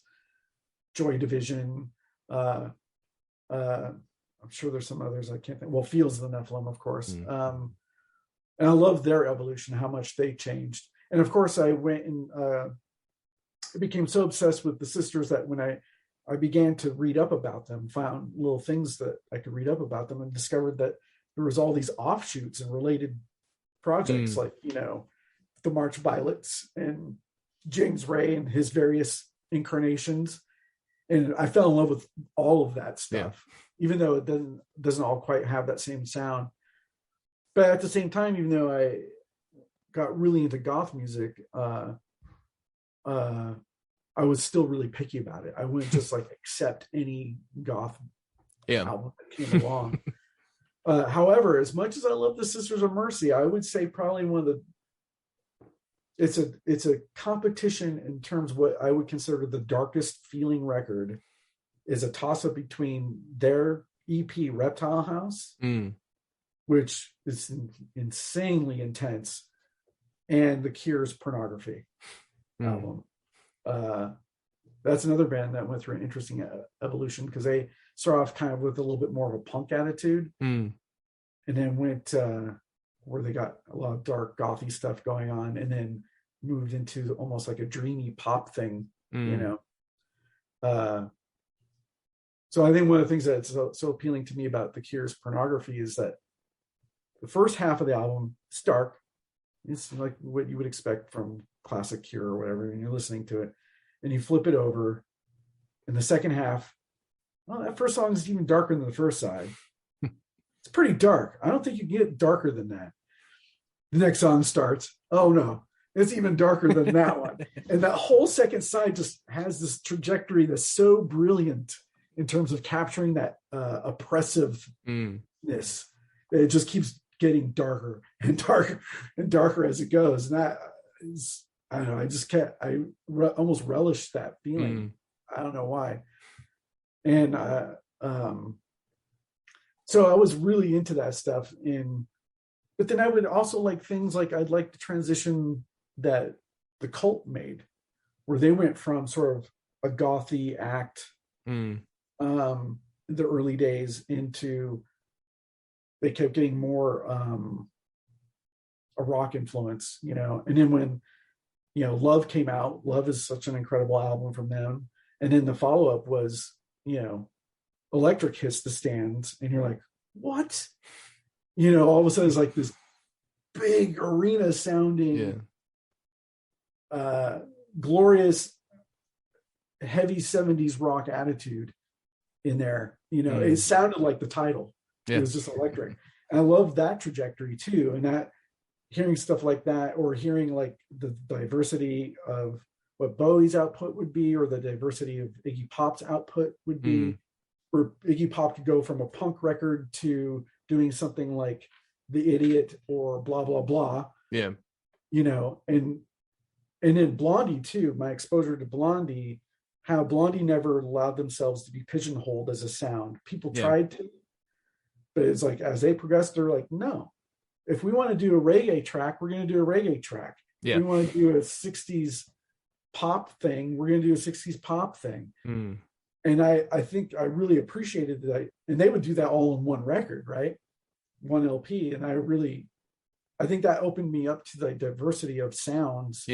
Joy Division. I'm sure there's some others I can't think. Well, Fields of the Nephilim, of course. And I love their evolution, how much they changed. And of course, I went and I became so obsessed with the Sisters that when I began to read up about them, found little things that I could read up about them, and discovered that there was all these offshoots and related projects like, the March Violets and James Ray and his various incarnations. And I fell in love with all of that stuff, even though it doesn't all quite have that same sound. But at the same time, even though I got really into goth music, I was still really picky about it. I wouldn't just accept any goth album that came along. However, as much as I love the Sisters of Mercy, I would say probably it's a competition in terms of what I would consider the darkest feeling record is a toss-up between their EP Reptile House, which is insanely intense, and The Cure's Pornography album. That's another band that went through an interesting evolution because they started off kind of with a little bit more of a punk attitude, and then went where they got a lot of dark gothy stuff going on, and then moved into almost like a dreamy pop thing, so I think one of the things that's so appealing to me about The Cure's Pornography is that the first half of the album is dark. It's like what you would expect from classic Cure or whatever, and you're listening to it, and you flip it over, and the second half, well, that first song is even darker than the first side. It's pretty dark. I don't think you can get darker than that. The next song starts. Oh no, it's even darker than that one. And that whole second side just has this trajectory that's so brilliant in terms of capturing that oppressive this. It just keeps getting darker and darker and darker as it goes. And that is, I don't know, I just can't, almost relish that feeling. I don't know why. And so I was really into that stuff. But then I would also like things like, I'd like the transition that the Cult made, where they went from sort of a gothy act in the early days into, they kept getting more a rock influence, and then when Love came out, Love is such an incredible album from them, and then the follow-up was Electric hits the stands, and you're like, what? All of a sudden it's like this big arena sounding glorious heavy 70s rock attitude in there. It sounded like the title. It was just electric. And I love that trajectory too. And that hearing stuff like that, or hearing like the diversity of what Bowie's output would be, or the diversity of Iggy Pop's output would be, where Iggy Pop could go from a punk record to doing something like The Idiot or blah, blah, blah. Yeah. And then Blondie too, my exposure to Blondie, how Blondie never allowed themselves to be pigeonholed as a sound. People tried to, but it's like, as they progressed, they're like, no, if we want to do a reggae track, we're going to do a reggae track. If we want to do a 60s pop thing, we're going to do a 60s pop thing. And I think I really appreciated that. And they would do that all in one record, right? One LP. And I think that opened me up to the diversity of sounds.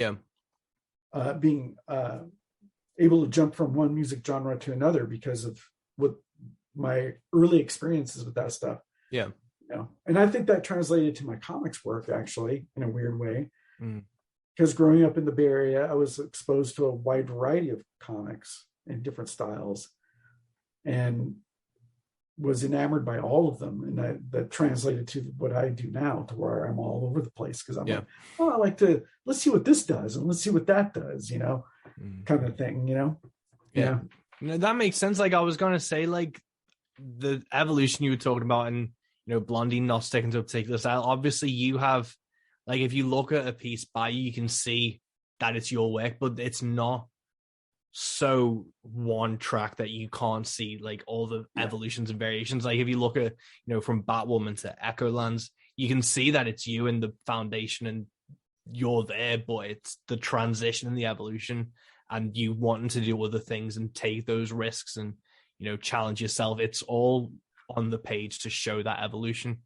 Being able to jump from one music genre to another because of what my early experiences with that stuff. And I think that translated to my comics work, actually, in a weird way. Because growing up in the Bay Area, I was exposed to a wide variety of comics in different styles, and was enamored by all of them. And that translated to what I do now, to where I'm all over the place, because I'm like, oh, I like to, let's see what this does, and let's see what that does, kind of thing, Yeah. That makes sense. Like, I was going to say, like, the evolution you were talking about, and, Blondie not sticking to a particular style. Obviously, you have, like, if you look at a piece by you can see that it's your work, but it's not so one track that you can't see like all the evolutions and variations. Like if you look at, from Batwoman to Echolands, you can see that it's you in the foundation and you're there, but it's the transition and the evolution and you wanting to do other things and take those risks and, challenge yourself. It's all on the page to show that evolution.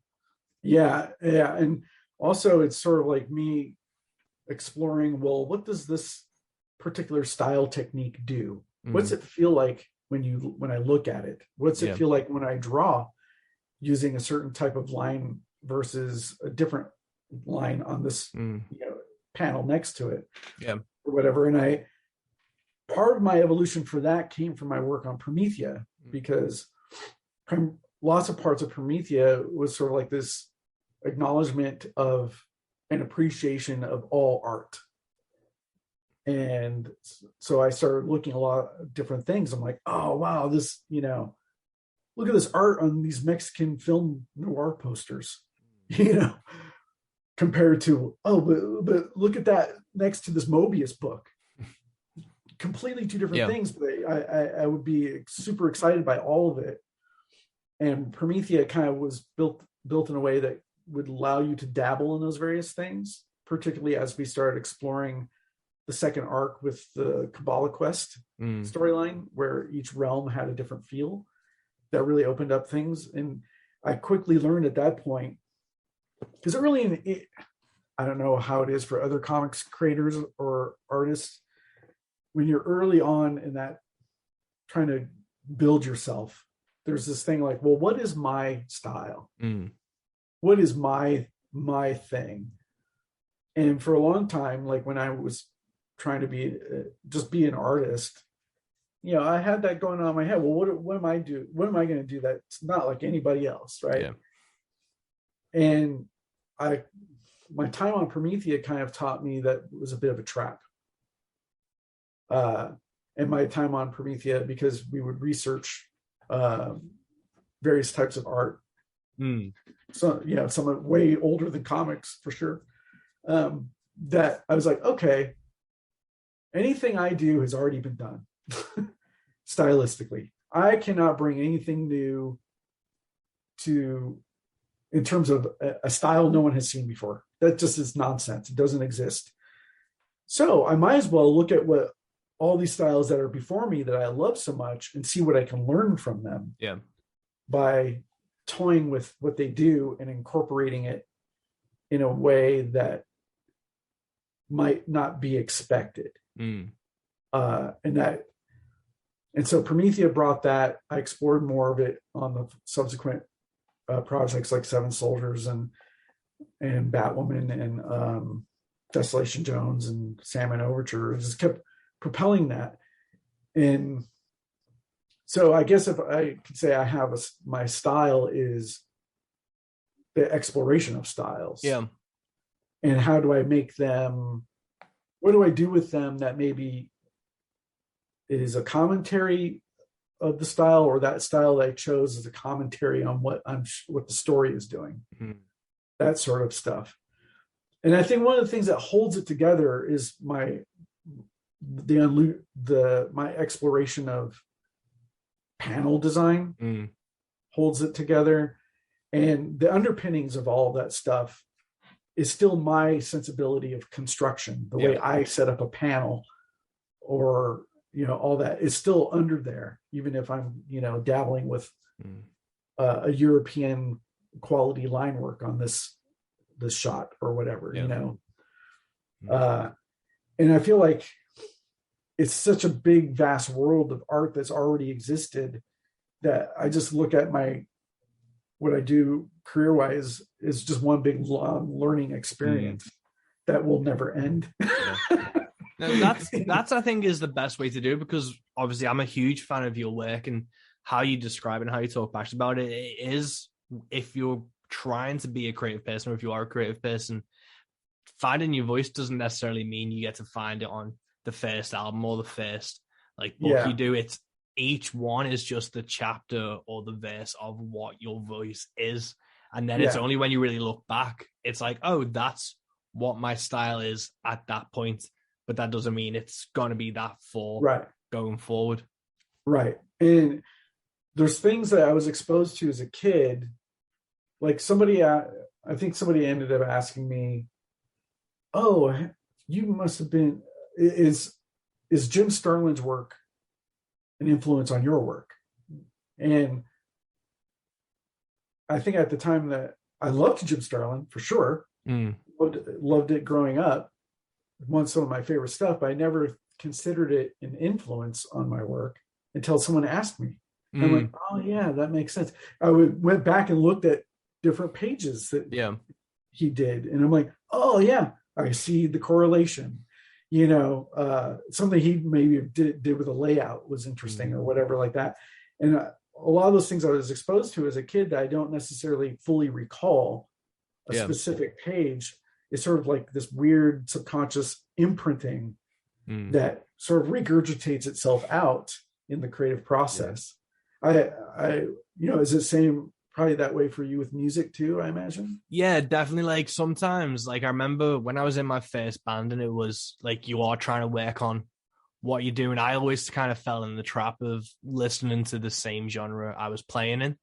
Yeah. And also it's sort of like me exploring, well, what does this particular style technique do? What's it feel like when I look at it? What's it feel like when I draw using a certain type of line versus a different line on this panel next to it, or whatever. And part of my evolution for that came from my work on Promethea, because lots of parts of Promethea was sort of like this acknowledgement of an appreciation of all art. And so I started looking at a lot of different things. I'm like, oh, wow, this, look at this art on these Mexican film noir posters, compared to, but look at that next to this Mobius book. Completely two different things, but I would be super excited by all of it. And Promethea kind of was built in a way that would allow you to dabble in those various things, particularly as we started exploring the second arc with the Kabbalah Quest storyline, where each realm had a different feel. that really opened up things. And I quickly learned at that point, because I don't know how it is for other comics creators or artists, when you're early on in that trying to build yourself, there's this thing like, well, what is my style? What is my thing? And for a long time, like when I was trying to be an artist, I had that going on in my head. Well, what am I going to do that's not like anybody else, right? Yeah. And my time on Promethea kind of taught me that it was a bit of a trap. And my time on Promethea, because we would research various types of art. So, some are way older than comics for sure. That I was like, okay, anything I do has already been done stylistically. I cannot bring anything new in terms of a style no one has seen before. That just is nonsense. It doesn't exist. So I might as well look at what all these styles that are before me that I love so much and see what I can learn from them. Yeah. By toying with what they do and incorporating it in a way that might not be expected. And so Promethea brought that. I explored more of it on the subsequent projects like Seven Soldiers and Batwoman and Desolation Jones and Salmon Overture. It just kept propelling that. And so I guess if I could say I have my style is the exploration of styles. Yeah. And how do I make them, what do I do with them that maybe is a commentary of the style, or that style that I chose is a commentary on what the story is doing. That sort of stuff. And I think one of the things that holds it together is my exploration of panel design holds it together, and the underpinnings of all of that stuff is still my sensibility of construction. The way I set up a panel, or all that is still under there, even if I'm dabbling with a European quality line work on this shot or whatever. And I feel like it's such a big, vast world of art that's already existed that I just look at what I do career-wise is just one big long learning experience that will never end. That's I think is the best way to do it, because obviously I'm a huge fan of your work and how you describe it and how you talk passionate about it. It is, if you're trying to be a creative person, or if you are a creative person, finding your voice doesn't necessarily mean you get to find it on the first album or the first book you do. It's each one is just the chapter or the verse of what your voice is, and then it's only when you really look back, it's like, oh, that's what my style is at that point, but that doesn't mean it's gonna be that for going forward. Right. And there's things that I was exposed to as a kid, like I think somebody ended up asking me, oh, you must have been, is Jim Starlin's work an influence on your work? And I think at the time that I loved Jim Starlin for sure, loved it growing up, one some of my favorite stuff, but I never considered it an influence on my work until someone asked me. And I'm like, oh yeah, that makes sense. I went back and looked at different pages that he did, and I'm like, oh yeah, I see the correlation. Something he maybe did with a layout was interesting or whatever like that. And a lot of those things I was exposed to as a kid that I don't necessarily fully recall a specific page is sort of like this weird subconscious imprinting that sort of regurgitates itself out in the creative process. Is it same probably that way for you with music too, I imagine? Yeah, definitely. Like sometimes, like I remember when I was in my first band and it was like you are trying to work on what you're doing. I always kind of fell in the trap of listening to the same genre I was playing in.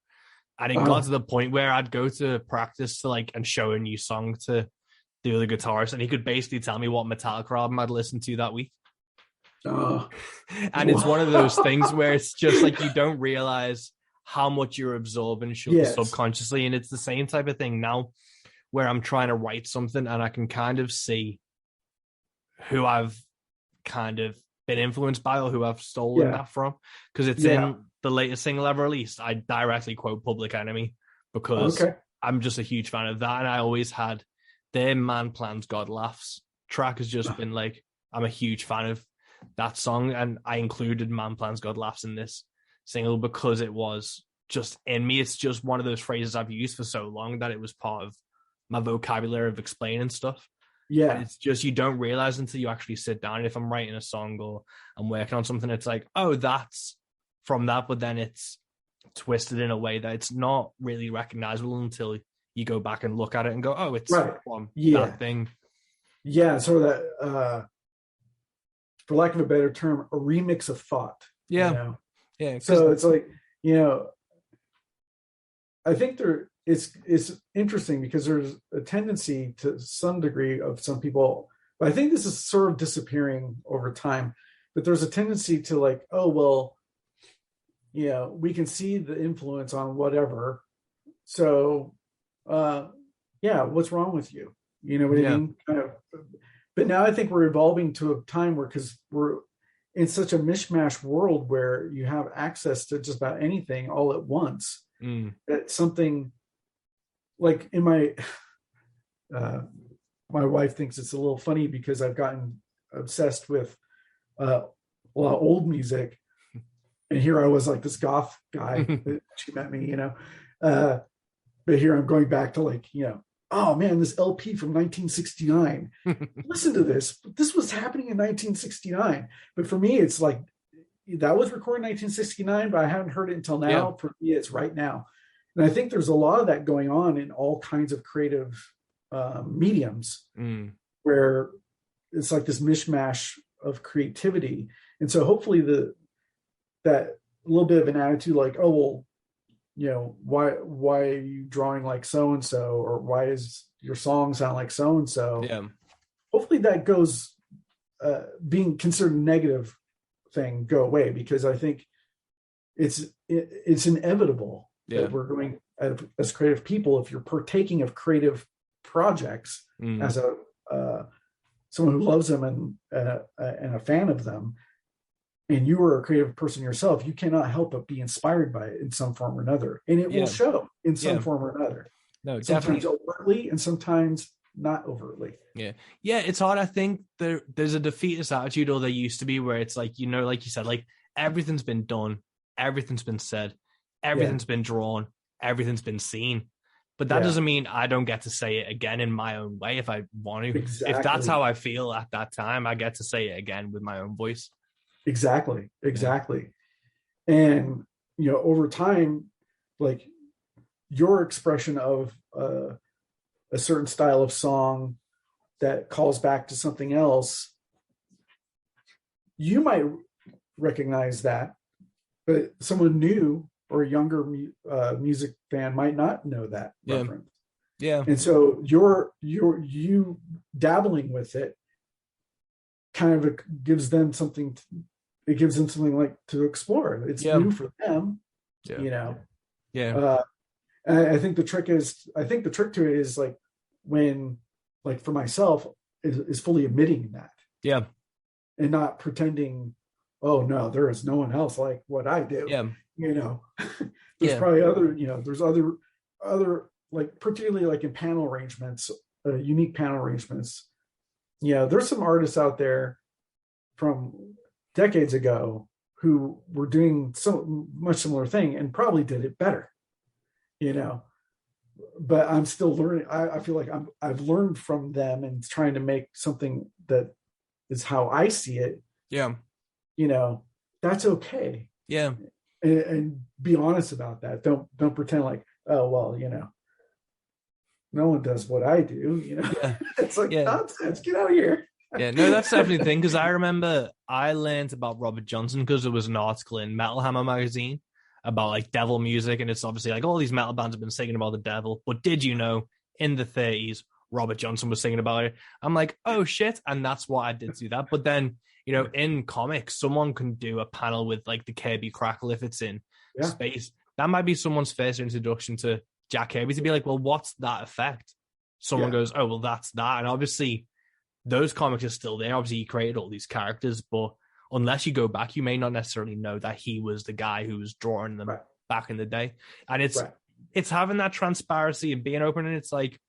And it got to the point where I'd go to practice and show a new song to the other guitarist, and he could basically tell me what Metallica album I'd listened to that week. And it's one of those things where it's just like you don't realize how much you're absorbing Yes. subconsciously. And it's the same type of thing now where I'm trying to write something and I can kind of see who I've kind of been influenced by or who I've stolen that from. Because it's in the latest single I've released. I directly quote Public Enemy because I'm just a huge fan of that. And I always had their Man Plans, God Laughs track has just been like, I'm a huge fan of that song. And I included Man Plans, God Laughs in this single because it was just in me. It's just one of those phrases I've used for so long that it was part of my vocabulary of explaining stuff. Yeah. And it's just, you don't realize until you actually sit down. And if I'm writing a song or I'm working on something, it's like, oh, that's from that. But then it's twisted in a way that it's not really recognizable until you go back and look at it and go, oh, it's from that thing. Yeah. Sort of that, for lack of a better term, a remix of thought. Yeah. You know? Yeah. So it's like, you know, I think it's interesting because there's a tendency to some degree of some people, but I think this is sort of disappearing over time, but there's a tendency to like, oh, well, you know, we can see the influence on whatever. So, what's wrong with you? You know what I mean? Kind of, but now I think we're evolving to a time where, because we're in such a mishmash world where you have access to just about anything all at once, that something like in my wife thinks it's a little funny because I've gotten obsessed with a lot of old music, and here I was like this goth guy that she met me, you know, but here I'm going back to like, you know, oh man, this LP from 1969. Listen to this. This was happening in 1969. But for me, it's like that was recorded in 1969, but I haven't heard it until now. Yeah. For me, it's right now. And I think there's a lot of that going on in all kinds of creative mediums where it's like this mishmash of creativity. And so hopefully that little bit of an attitude like, oh, well, you know, why are you drawing like so-and-so, or why is your song sound like so-and-so? Yeah. Hopefully that goes, being considered a negative thing go away, because I think it's inevitable that we're going as creative people, if you're partaking of creative projects as someone who loves them and a fan of them, and you are a creative person yourself, you cannot help but be inspired by it in some form or another. And it will show in some form or another. No, sometimes overtly and sometimes not overtly. Yeah. Yeah, it's hard. I think there's a defeatist attitude, or there used to be, where it's like, you know, like you said, like everything's been done, everything's been said, everything's been drawn, everything's been seen. But that doesn't mean I don't get to say it again in my own way if I want to. Exactly. If that's how I feel at that time, I get to say it again with my own voice. Exactly. And, you know, over time, like your expression of a certain style of song that calls back to something else, you might recognize that, but someone new or a younger music fan might not know that reference. Yeah. And so you dabbling with it kind of gives them something. It gives them something like to explore. It's new for them, you know. Yeah. And I think the trick to it is like when, like for myself, is fully admitting that. Yeah. And not pretending, oh no, there is no one else like what I do. Yeah. You know, there's probably other, you know, there's other like particularly like in panel arrangements, unique panel arrangements. You know, there's some artists out there from decades ago who were doing so much similar thing and probably did it better, you know, but I'm still learning. I feel like I've learned from them and trying to make something that is how I see it. Yeah. You know, that's okay. Yeah. And be honest about that. Don't pretend like, oh, well, you know, no one does what I do, you know. It's like nonsense. Get out of here. Yeah, no, that's definitely the thing, because I remember I learned about Robert Johnson because there was an article in Metal Hammer magazine about like devil music, and it's obviously like all these metal bands have been singing about the devil, but did you know in the 30s Robert Johnson was singing about it? I'm like, oh shit, and that's why I did do that. But then, you know, in comics, someone can do a panel with like the Kirby Crackle if it's in space, that might be someone's first introduction to Jack Kirby, to be like, well, what's that effect? Someone goes, oh, well, that's that. And obviously, those comics are still there. Obviously, he created all these characters, but unless you go back, you may not necessarily know that he was the guy who was drawing them back in the day. And it's having that transparency and being open, and it's like,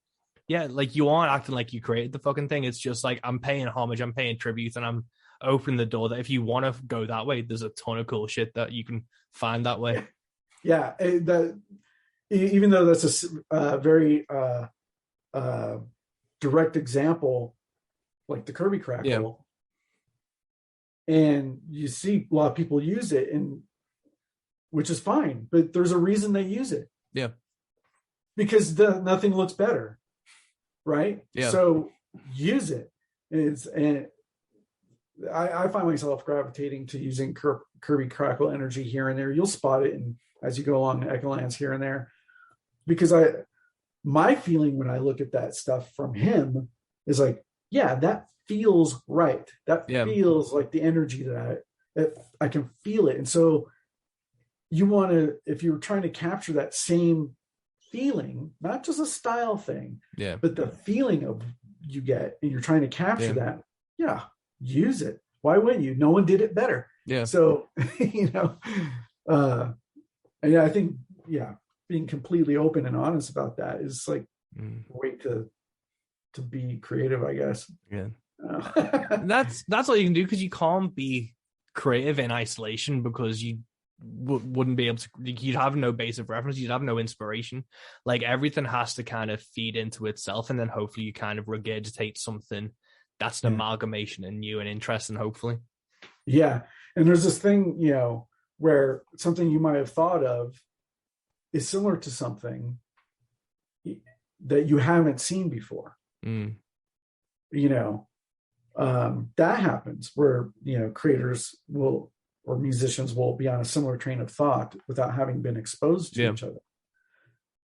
yeah, like you aren't acting like you created the fucking thing. It's just like, I'm paying homage, I'm paying tribute, and I'm opening the door that if you want to go that way, there's a ton of cool shit that you can find that way. Yeah, even though that's a very direct example, like the Kirby Crackle, and you see a lot of people use it, and which is fine, but there's a reason they use it. Yeah, because nothing looks better. Right. Yeah. So use it. And I find myself gravitating to using Kirby Crackle energy here and there. You'll spot it as you go along Echolands here and there, because my feeling when I look at that stuff from him is like, yeah, that feels right. That feels like the energy that I can feel it. And so you want to, if you're trying to capture that same feeling, not just a style thing, but the feeling of you get, and you're trying to capture that, use it. Why wouldn't you? No one did it better. So and I think being completely open and honest about that is like a way to be creative, I guess. That's all you can do, because you can't be creative in isolation, because you wouldn't be able to, you'd have no base of reference, you'd have no inspiration. Like everything has to kind of feed into itself, and then hopefully you kind of regurgitate something that's an amalgamation and new and interesting, hopefully. And there's this thing, where something you might have thought of is similar to something that you haven't seen before. That happens where creators will, or musicians will, be on a similar train of thought without having been exposed to each other.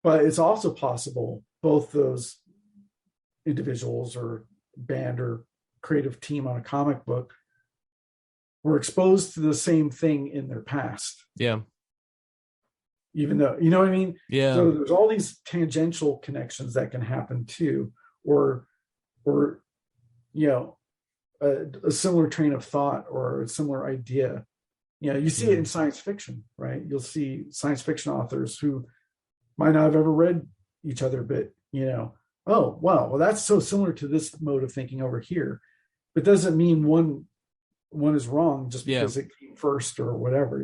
But it's also possible both those individuals or band or creative team on a comic book were exposed to the same thing in their past. Even though, you know what I mean? So there's all these tangential connections that can happen too, or a similar train of thought or a similar idea. You see it in science fiction, right? You'll see science fiction authors who might not have ever read each other, but oh wow, well that's so similar to this mode of thinking over here, but doesn't mean one is wrong just because it came first or whatever,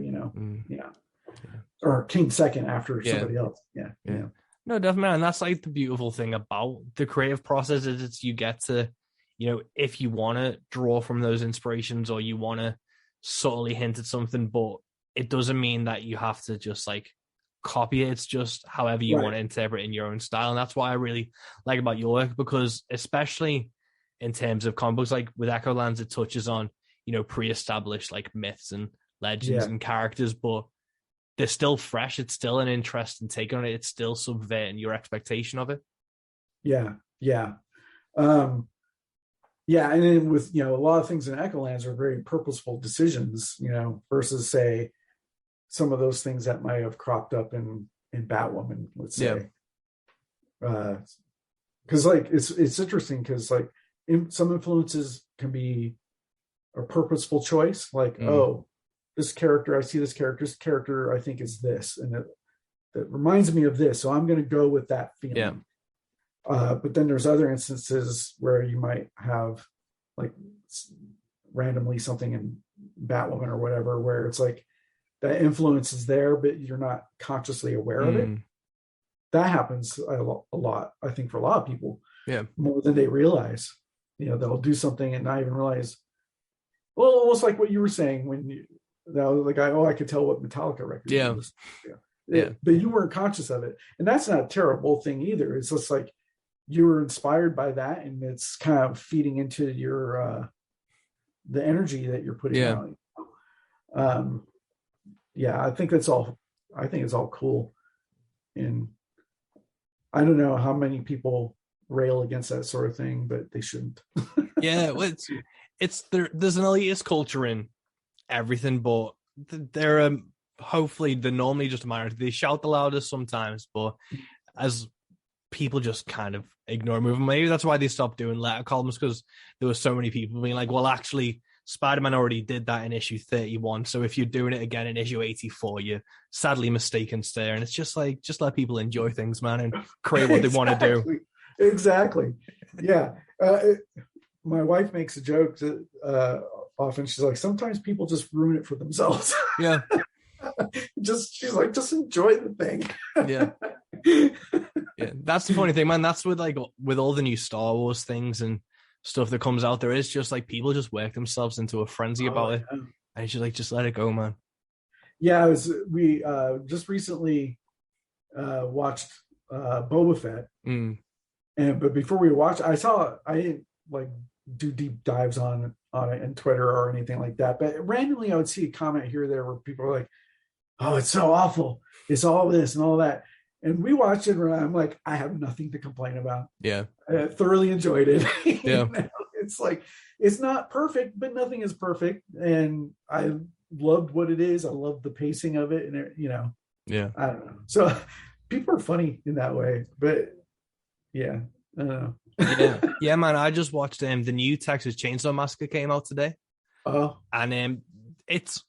or came second after somebody else. No, definitely, and that's like the beautiful thing about the creative process is it's you get to, if you want to draw from those inspirations or you want to subtly hint at something, but it doesn't mean that you have to just like copy it. It's just however you want to interpret in your own style. And that's why I really like about your work, because especially in terms of comic books, like with Echolands, it touches on, pre-established like myths and legends and characters, but they're still fresh. It's still an interesting take on it. It's still subverting your expectation of it. And then with, a lot of things in Echolands are very purposeful decisions, versus say some of those things that might have cropped up in Batwoman, let's say. Because like it's interesting because like some influences can be a purposeful choice, like this character, I see this character I think is this, and that reminds me of this, so I'm going to go with that feeling. But then there's other instances where you might have like randomly something in Batwoman or whatever, where it's like that influence is there, but you're not consciously aware of it. That happens a lot, I think, for a lot of people, more than they realize. They'll do something and not even realize. Well, almost like what you were saying when I could tell what Metallica record was. But you weren't conscious of it, and that's not a terrible thing either. It's just like you were inspired by that, and it's kind of feeding into your the energy that you're putting out. I think that's all. I think it's all cool, and I don't know how many people rail against that sort of thing, but they shouldn't. Well, it's there's an elitist culture in everything, but there are hopefully they're normally just a minority. They shout the loudest sometimes, but as people just kind of ignore movement, maybe that's why they stopped doing letter columns, because there were so many people being like, well, actually, Spider-Man already did that in issue 31, so if you're doing it again in issue 84, you're sadly mistaken, sir. And it's just like, just let people enjoy things, man, and create what they want to do. Exactly. Yeah. My wife makes a joke that, often. She's like, sometimes people just ruin it for themselves. Yeah. She's like, just enjoy the thing. Yeah. Yeah. That's the funny thing, man. That's with all the new Star Wars things and stuff that comes out, there is just like people just work themselves into a frenzy about it. And it's just like, just let it go, man. Yeah, we just recently watched Boba Fett. But before we watched, I didn't like do deep dives on it in Twitter or anything like that. But randomly I would see a comment here or there where people are like, oh, it's so awful. It's all this and all that. And we watched it and I'm like, I have nothing to complain about. Yeah. I thoroughly enjoyed it. Yeah. It's like, it's not perfect, but nothing is perfect. And I loved what it is. I loved the pacing of it. And, yeah, I don't know. So people are funny in that way. But yeah, I don't know. Yeah, man. I just watched the new Texas Chainsaw Massacre came out today. Oh. And it's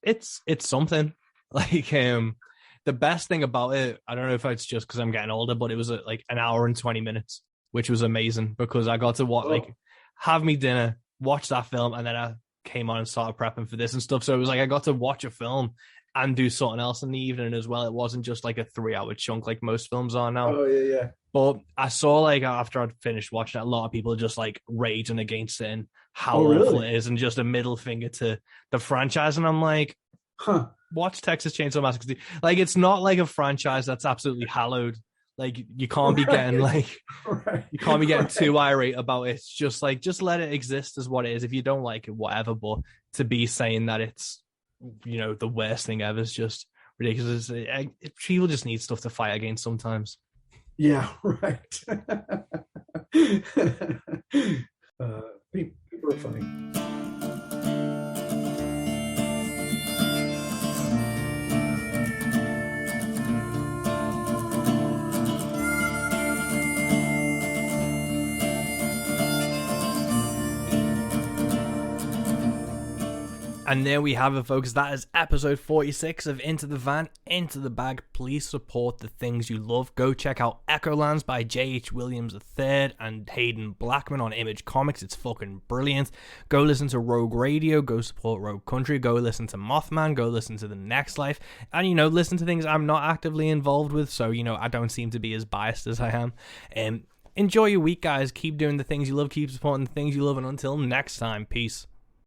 something. Like the best thing about it, I don't know if it's just because I'm getting older, but it was like an hour and 20 minutes, which was amazing because I got to have me dinner, watch that film, and then I came on and started prepping for this and stuff. So it was like I got to watch a film and do something else in the evening as well. It wasn't just like a 3-hour chunk like most films are now. Oh, yeah. But I saw like after I'd finished watching it, a lot of people just like raging against it and how awful it is and just a middle finger to the franchise. And I'm like, watch Texas Chainsaw Massacre. Like, it's not like a franchise that's absolutely hallowed. Like, you can't be getting you can't be getting too irate about it. It's just like, just let it exist as what it is. If you don't like it, whatever. But to be saying that it's, the worst thing ever is just ridiculous. People just need stuff to fight against sometimes. Yeah, right. People are funny. And there we have it, folks. That is episode 46 of Into the Van, Into the Bag. Please support the things you love. Go check out Echolands by J.H. Williams III and Hayden Blackman on Image Comics. It's fucking brilliant. Go listen to Rogue Radio. Go support Rogue Country. Go listen to Mothman. Go listen to The Next Life. And, listen to things I'm not actively involved with, so, I don't seem to be as biased as I am. Enjoy your week, guys. Keep doing the things you love. Keep supporting the things you love. And until next time, peace.